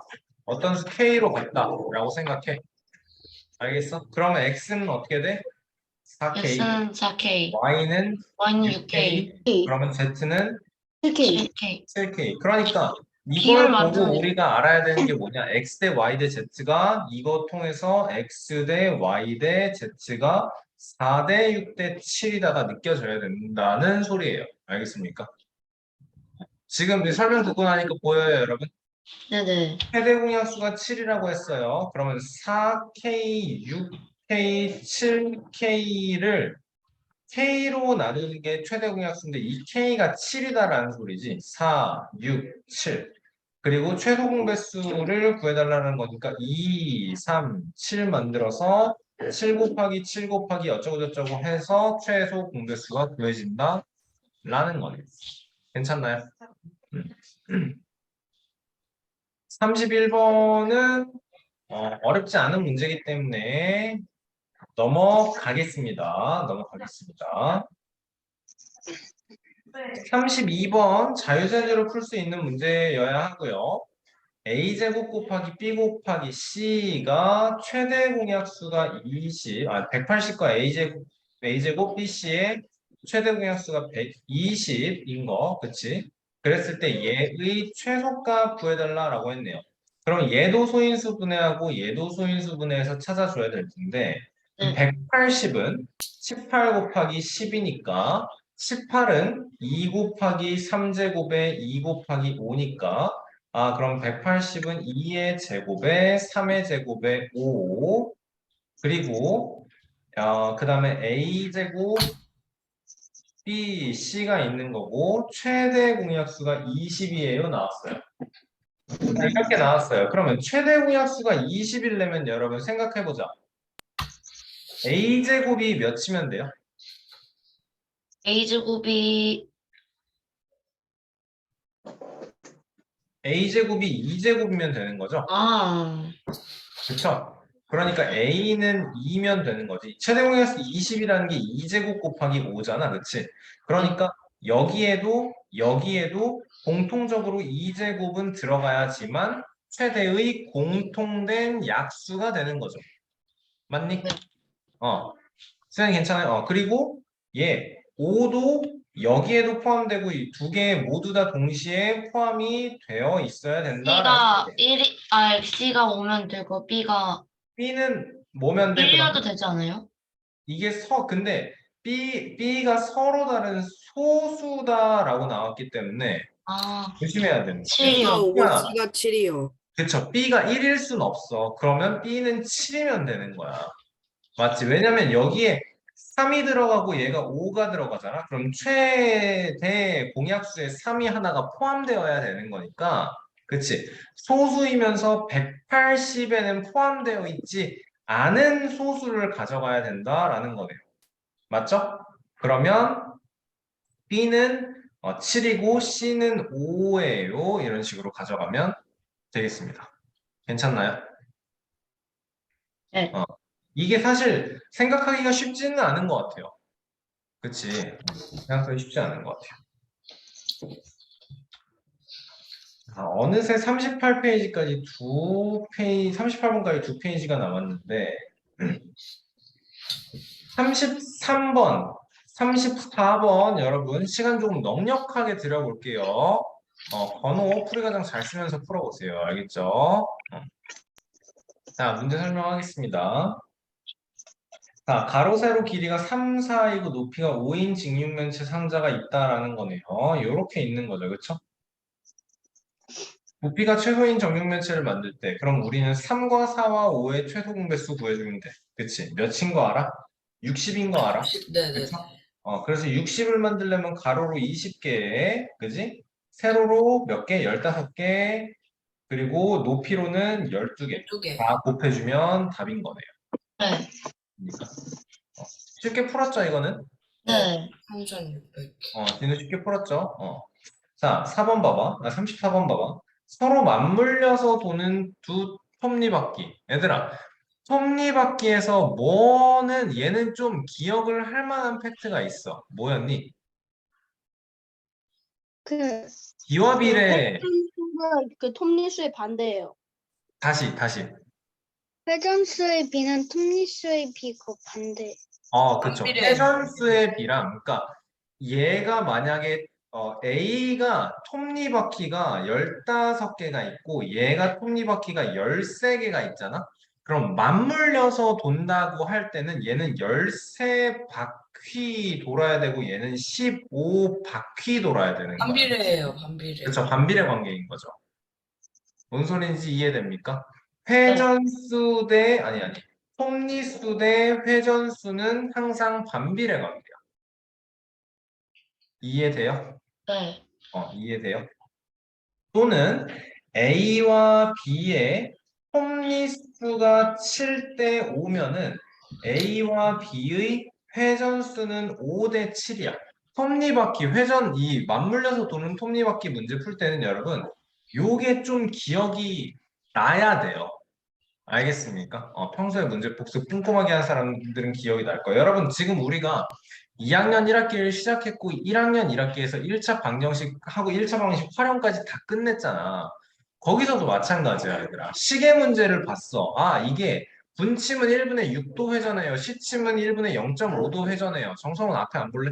어떤 수 k로 같다라고 생각해. 알겠어? 그러면 x는 어떻게 돼? 4k, X는 4K, y는 Y는 6k, 6K, 그러면 z는 7K. 7K. 7k. 그러니까 비율 이걸 보고 만드는 우리가 알아야 되는 게 뭐냐? x 대 y 대 z가 이거 통해서 x 대 y 대 z가 4 대 6 대 7이다가 느껴져야 된다는 소리예요. 알겠습니까? 지금 이 설명 듣고 나니까 보여요, 여러분? 네네. 최대 공약수가 7이라고 했어요. 그러면 4K, 6K, 7K를 K로 나누는 게 최대 공약수인데 이 K가 7이다라는 소리지. 4, 6, 7. 그리고 최소 공배수를 구해달라는 거니까 2, 3, 7 만들어서 7 곱하기 7 곱하기 어쩌고저쩌고 해서 최소 공배수가 구해진다 라는 거네요. 괜찮나요? 31번은 어렵지 않은 문제이기 때문에 넘어가겠습니다. 32번 자유제대로 풀 수 있는 문제여야 하고요. a제곱 곱하기 b 곱하기 c가 최대 공약수가 180과 a제곱 bc의 최대 공약수가 120인 거, 그치? 그랬을 때 얘의 최소값 구해달라라고 했네요. 그럼 얘도 소인수 분해하고 얘도 소인수 분해해서 찾아줘야 될 텐데 네. 180은 18 곱하기 10이니까 18은 2 곱하기 3제곱에 2 곱하기 5니까 그럼 180은 2의 제곱에 3의 제곱에 5 그리고 그 다음에 a제곱 b, c가 있는 거고 최대 공약수가 20이에요 나왔어요. 이렇게 나왔어요. 그러면 최대 공약수가 20이려면 여러분 생각해보자. a제곱이 몇이면 돼요? A제곱이 a제곱이 2제곱이면 되는 거죠? 그쵸? 그러니까 a는 2면 되는 거지. 최대 공약수 20이라는 게 2제곱 곱하기 5잖아. 그치? 그러니까 여기에도 공통적으로 2제곱은 들어가야지만 최대의 공통된 약수가 되는 거죠. 맞니? 네. 선생님 괜찮아요? 그리고 얘 5도 여기에도 포함되고 이 두 개 모두 다 동시에 포함이 되어 있어야 된다. C가 오면 되고 B가 B는 뭐면 돼? 1이어도 그럼 되지 않아요? 이게 근데 B가 서로 다른 소수다라고 나왔기 때문에 아, 조심해야 되는 거야. 7이요. 5고 야. C가 7이요. 그쵸. B가 1일 순 없어. 그러면 B는 7이면 되는 거야. 맞지? 왜냐면 여기에 3이 들어가고 얘가 5가 들어가잖아. 그럼 최대 공약수에 3이 하나가 포함되어야 되는 거니까. 그치? 소수이면서 180에는 포함되어 있지 않은 소수를 가져가야 된다라는 거네요. 맞죠? 그러면 B는 7이고 C는 5예요. 이런 식으로 가져가면 되겠습니다. 괜찮나요? 네. 이게 사실 생각하기가 쉽지는 않은 것 같아요. 그치? 생각하기 쉽지 않은 것 같아요. 어느새 38페이지까지 38번까지 두 페이지가 남았는데 33번, 34번 여러분 시간 조금 넉넉하게 들여볼게요. 번호 풀이과정 잘 쓰면서 풀어보세요. 알겠죠? 자, 문제 설명하겠습니다. 자, 가로, 세로 길이가 3, 4이고 높이가 5인 직육면체 상자가 있다라는 거네요. 이렇게 있는 거죠. 그렇죠? 부피가 최소인 정육면체를 만들 때 그럼 우리는 3과 4와 5의 최소 공배수 구해주면 돼. 그치? 몇인 거 알아? 60인 거 알아? 네네. 그쵸? 그래서 60을 만들려면 가로로 20개, 그지? 세로로 몇 개? 15개, 그리고 높이로는 12개. 2개. 다 곱해주면 답인 거네요. 네. 그러니까. 쉽게 풀었죠, 이거는? 네. 3,600. 진우 쉽게 풀었죠? 자, 4번 봐봐. 34번 봐봐. 서로 맞물려서 도는 두 톱니바퀴. 얘들아, 톱니바퀴에서 뭐는 얘는 좀 기억을 할 만한 팩트가 있어. 뭐였니? 그 비와 비례. 회전수는 그 톱니수의 반대예요. 다시. 회전수의 비는 톱니수의 비그 반대. 그쵸. 반비례. 회전수의 비람. 그러니까 얘가 만약에 A가 톱니바퀴가 15개가 있고 얘가 톱니바퀴가 13개가 있잖아. 그럼 맞물려서 돈다고 할 때는 얘는 13바퀴 돌아야 되고 얘는 15바퀴 돌아야 되는 거야. 반비례예요, 반비례. 그쵸. 반비례 관계인 거죠. 뭔 소리인지 이해됩니까? 회전수 대 아니 톱니수 대 회전수는 항상 반비례 관계야. 이해돼요? 네. 이해돼요? 또는 A와 B의 톱니수가 7대 5면은 A와 B의 회전수는 5대 7이야. 톱니바퀴 이 맞물려서 도는 톱니바퀴 문제 풀 때는 여러분 요게 좀 기억이 나야 돼요. 알겠습니까? 평소에 문제 복습 꼼꼼하게 하는 사람들은 기억이 날 거예요. 여러분 지금 우리가 2학년 1학기를 시작했고 1학년 1학기에서 1차 방정식 하고 1차 방정식 활용까지 다 끝냈잖아. 거기서도 마찬가지야, 얘들아. 시계 문제를 봤어. 이게 분침은 1분의 6도 회전해요. 시침은 1분의 0.5도 회전해요. 정성은 앞에 안 볼래?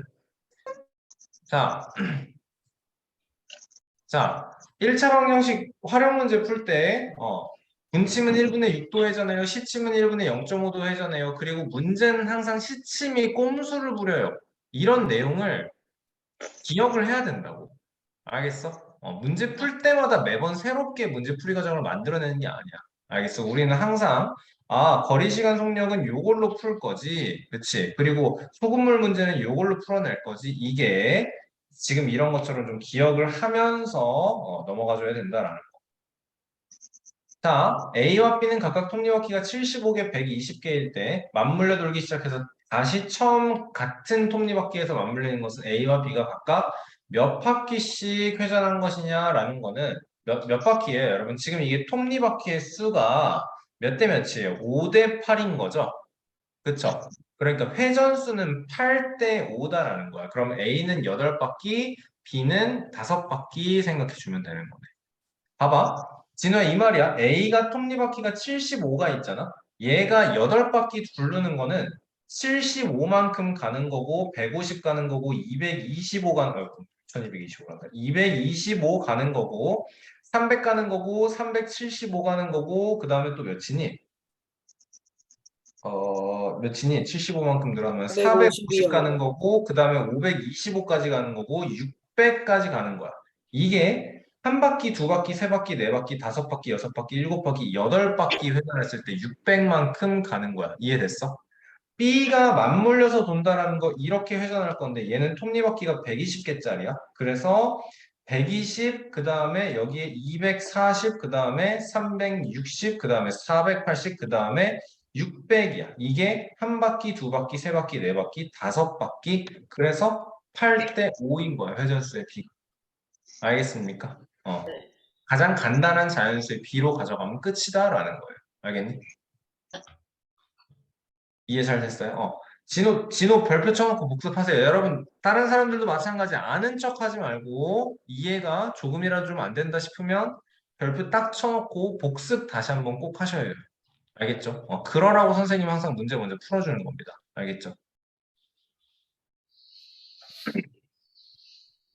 자, 자, 1차 방정식 활용 문제 풀 때, 분침은 1분의 6도 회전해요. 시침은 1분의 0.5도 회전해요. 그리고 문제는 항상 시침이 꼼수를 부려요. 이런 내용을 기억을 해야 된다고. 알겠어? 문제 풀 때마다 매번 새롭게 문제 풀이 과정을 만들어내는 게 아니야. 알겠어? 우리는 항상 거리 시간 속력은 요걸로 풀 거지. 그치? 그리고 소금물 문제는 요걸로 풀어낼 거지. 이게 지금 이런 것처럼 좀 기억을 하면서 넘어가줘야 된다라는 거. 자, A와 B는 각각 톱니바퀴가 75개, 120개일 때 맞물려 돌기 시작해서 다시 처음 같은 톱니바퀴에서 맞물리는 것은 A와 B가 각각 몇 바퀴씩 회전한 것이냐라는 거는 몇 바퀴예요, 여러분? 지금 이게 톱니바퀴의 수가 몇 대 몇이에요? 5대 8인 거죠? 그쵸? 그러니까 회전수는 8대 5다라는 거야. 그럼 A는 8바퀴, B는 5바퀴 생각해 주면 되는 거네. 봐봐. 진호야, 이 말이야. A가 톱니바퀴가 75가 있잖아. 얘가 8바퀴 두르는 거는 75만큼 가는 거고 150 가는 거고 225 가는 1225란다. 225 가는 거고 300 가는 거고 375 가는 거고 그 다음에 또 몇이니? 몇이니? 75만큼 늘어나면 450 가는 450이요. 거고 그 다음에 525까지 가는 거고 600까지 가는 거야. 이게 한 바퀴, 두 바퀴, 세 바퀴, 네 바퀴, 다섯 바퀴, 여섯 바퀴, 일곱 바퀴, 여덟 바퀴 회전했을 때 600만큼 가는 거야. 이해됐어? B가 맞물려서 돈다라는 거 이렇게 회전할 건데 얘는 톱니바퀴가 120개짜리야. 그래서 120, 그 다음에 여기에 240, 그 다음에 360, 그 다음에 480, 그 다음에 600이야. 이게 한 바퀴, 두 바퀴, 세 바퀴, 네 바퀴, 다섯 바퀴. 그래서 8대 5인 거야. 회전수의 B. 알겠습니까? 가장 간단한 자연수의 B로 가져가면 끝이다라는 거예요. 알겠니? 이해 잘 됐어요? 진호 별표 쳐놓고 복습하세요. 여러분, 다른 사람들도 마찬가지 아는 척 하지 말고 이해가 조금이라도 좀 안 된다 싶으면 별표 딱 쳐놓고 복습 다시 한번 꼭 하셔야 해요. 알겠죠? 그러라고 선생님 항상 문제 먼저 풀어주는 겁니다. 알겠죠?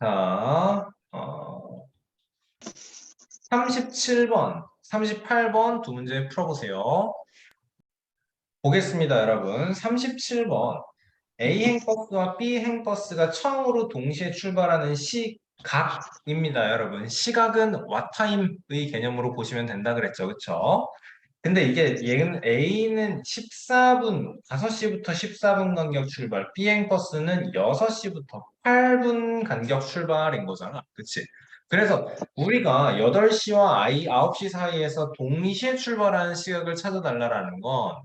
자, 37번, 38번 두 문제 풀어보세요. 보겠습니다, 여러분. 37번. A 행버스와 B 행버스가 처음으로 동시에 출발하는 시각입니다, 여러분. 시각은 왓타임의 개념으로 보시면 된다 그랬죠, 그쵸? 근데 얘는 A는 14분, 5시부터 14분 간격 출발, B 행버스는 6시부터 8분 간격 출발인 거잖아, 그치? 그래서 우리가 8시와 9시 사이에서 동시에 출발하는 시각을 찾아달라는 건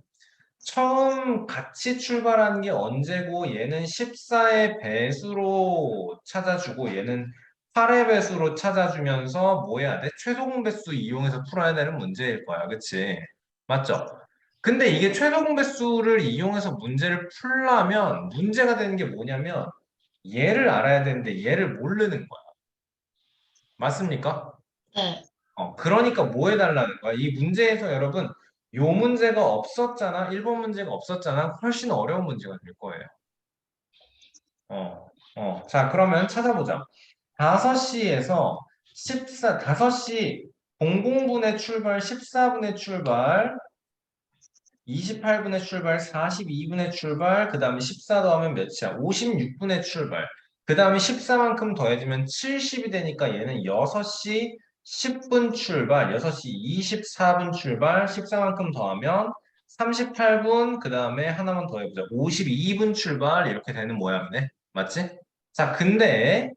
처음 같이 출발하는 게 언제고 얘는 14의 배수로 찾아주고 얘는 8의 배수로 찾아주면서 뭐 해야 돼? 최소 배수 이용해서 풀어야 되는 문제일 거야. 그치? 맞죠? 근데 이게 최소 배수를 이용해서 문제를 풀려면 문제가 되는 게 뭐냐면 얘를 알아야 되는데 얘를 모르는 거야. 맞습니까? 네. 그러니까 뭐 해달라는 거야? 이 문제에서 여러분, 요 문제가 없었잖아. 1번 문제가 없었잖아. 훨씬 어려운 문제가 될 거예요. 자, 그러면 찾아보자. 5시에서 5시 00분에 출발, 14분에 출발, 28분에 출발, 42분에 출발, 그 다음에 14 더하면 몇이야? 56분에 출발. 그 다음에 14만큼 더해지면 70이 되니까 얘는 6시 10분 출발, 6시 24분 출발, 14만큼 더하면 38분, 그 다음에 하나만 더해보자. 52분 출발, 이렇게 되는 모양이네. 맞지? 자, 근데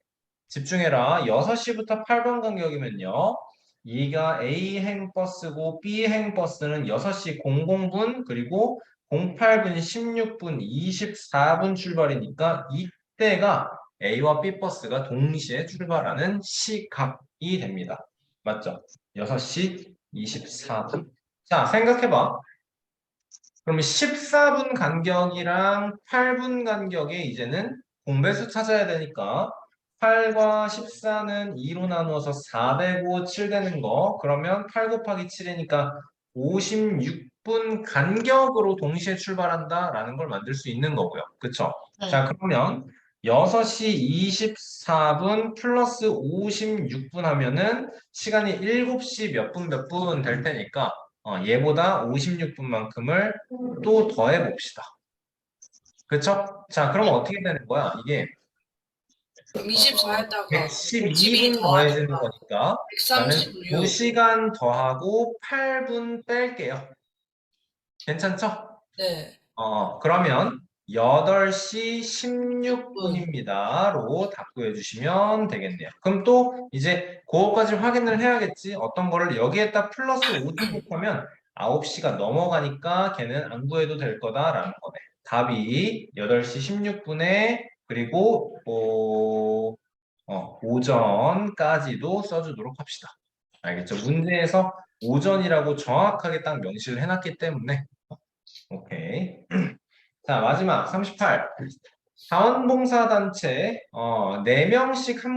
집중해라. 6시부터 8번 간격이면요. 얘가 A행 버스고 B행 버스는 6시 00분 그리고 08분 16분 24분 출발이니까 이때가 A와 B 버스가 동시에 출발하는 시각이 됩니다. 맞죠? 6시 24분. 자, 생각해봐. 그러면 14분 간격이랑 8분 간격에 이제는 공배수 찾아야 되니까 8과 14는 2로 나누어서 405, 7 되는 거. 그러면 8 곱하기 7이니까 56분 간격으로 동시에 출발한다라는 걸 만들 수 있는 거고요. 그쵸? 네. 자, 그러면 6시 24분 플러스 56분 하면은 시간이 7시 몇 분 될 테니까 얘보다 56분만큼을 또 더해 봅시다. 그쵸? 자, 그러면 어떻게 되는 거야? 이게 24에다가 112분 더해지는 거니까 나는 136. 2시간 더하고 8분 뺄게요. 괜찮죠? 네. 그러면 8시 16분입니다로 답구해 주시면 되겠네요. 그럼 또 이제 그거까지 확인을 해야겠지. 어떤 거를 여기에다 플러스 5 곱하면 9시가 넘어가니까 걔는 안 구해도 될 거다라는 거네. 답이 8시 16분에 그리고 오전까지도 써주도록 합시다. 알겠죠? 문제에서 오전이라고 정확하게 딱 명시를 해놨기 때문에 오케이. 자, 마지막 38. 자원봉사단체 4명씩 한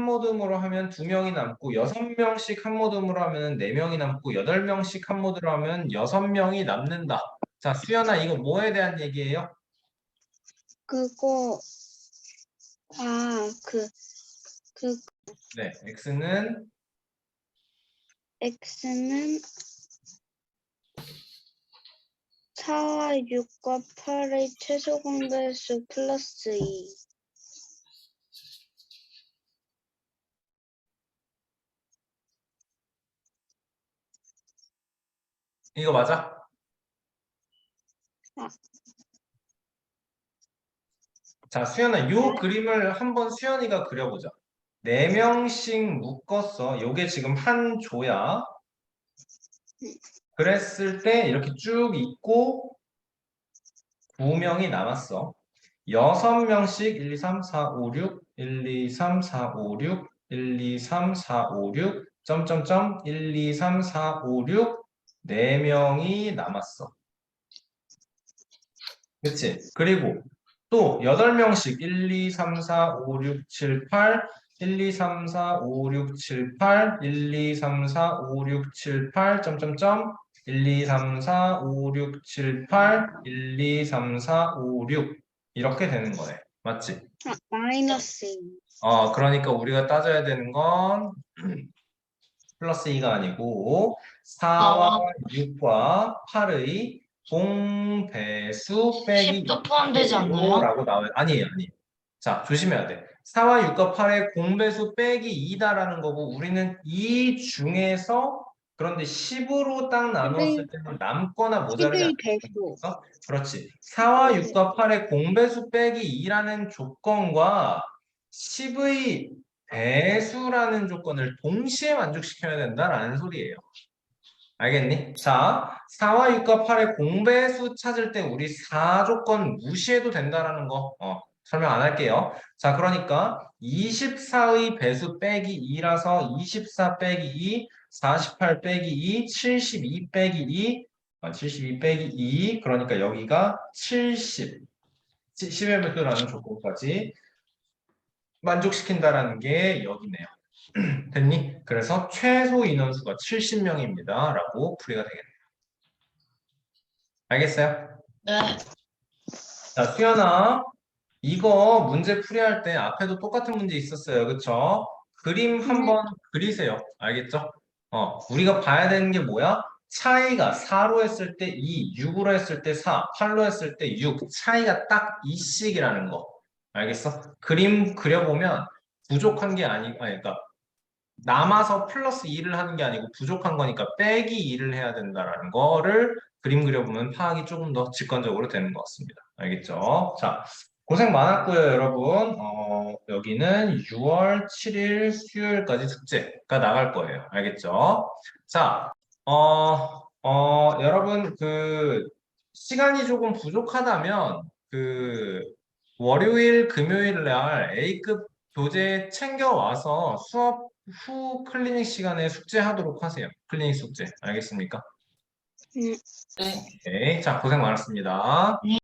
모듬으로 하면 2명이 남고 6명씩 한 모듬으로 하면 4명이 남고 8명씩 한 모듬으로 하면 6명이 남는다. 자, 수연아, 이거 뭐에 대한 얘기예요? 그거 그 네, x는 x는 4와 6과 8의 최소 공배수 플러스 2. 이거 맞아? 아. 자, 수연아, 요 그림을 한번 수연이가 그려보자. 4명씩 묶었어. 요게 지금 한 조야. 그랬을 때 이렇게 쭉 있고 9명이 남았어. 6명씩 1, 2, 3, 4, 5, 6, 1, 2, 3, 4, 5, 6, 1, 2, 3, 4, 5, 6, 점점점 1, 2, 3, 4, 5, 6, 4명이 남았어. 그치? 그리고 또 8명씩 1, 2, 3, 4, 5, 6, 7, 8, 1, 2, 3, 4, 5, 6, 7, 8, 1, 2, 3, 4, 5, 6, 7, 8, 점점점 1, 2, 3, 4, 5, 6, 7, 8, 1, 2, 3, 4, 5, 6 이렇게 되는 거네. 맞지? 마이너스 2. 그러니까 우리가 따져야 되는 건 플러스 2가 아니고 4와 6과 8의 공배수 빼기 10도 포함되지 않나요? 라고 나와요. 아니에요. 자, 조심해야 돼. 4와 6과 8의 공배수 빼기 2다라는 거고 우리는 이 중에서 그런데 10으로 딱 나눴을 때는 남거나 모자르지 11 배수. 않겠어? 그렇지. 4와 6과 8의 공배수 빼기 2라는 조건과 10의 배수라는 조건을 동시에 만족시켜야 된다라는 소리예요. 알겠니? 자, 4와 6과 8의 공배수 찾을 때 우리 4조건 무시해도 된다라는 거 설명 안 할게요. 자, 그러니까 24의 배수 빼기 2라서 24 빼기 2, 48 빼기 2, 72 빼기 2, 72 빼기 2, 그러니까 여기가 70, 10의 배수라는 조건까지 만족시킨다라는 게 여기네요. 됐니? 그래서 최소 인원수가 70명입니다. 라고 풀이가 되겠네요. 알겠어요? 네. 자, 수연아, 이거 문제 풀이할 때 앞에도 똑같은 문제 있었어요. 그쵸? 그림 한번 그리세요. 알겠죠? 우리가 봐야 되는 게 뭐야? 차이가 4로 했을 때 2, 6으로 했을 때 4, 8로 했을 때 6, 차이가 딱 이씩이라는 거. 알겠어? 그림 그려보면 부족한 게 그러니까 남아서 플러스 2를 하는 게 아니고 부족한 거니까 빼기 2를 해야 된다라는 거를 그림 그려보면 파악이 조금 더 직관적으로 되는 것 같습니다. 알겠죠? 자, 고생 많았고요, 여러분. 여기는 6월 7일 수요일까지 숙제가 나갈 거예요. 알겠죠? 자, 여러분, 시간이 조금 부족하다면, 월요일, 금요일 날 A급 교재 챙겨와서 수업 후 클리닉 시간에 숙제하도록 하세요. 클리닉 숙제. 알겠습니까? 네. 네. 자, 고생 많았습니다.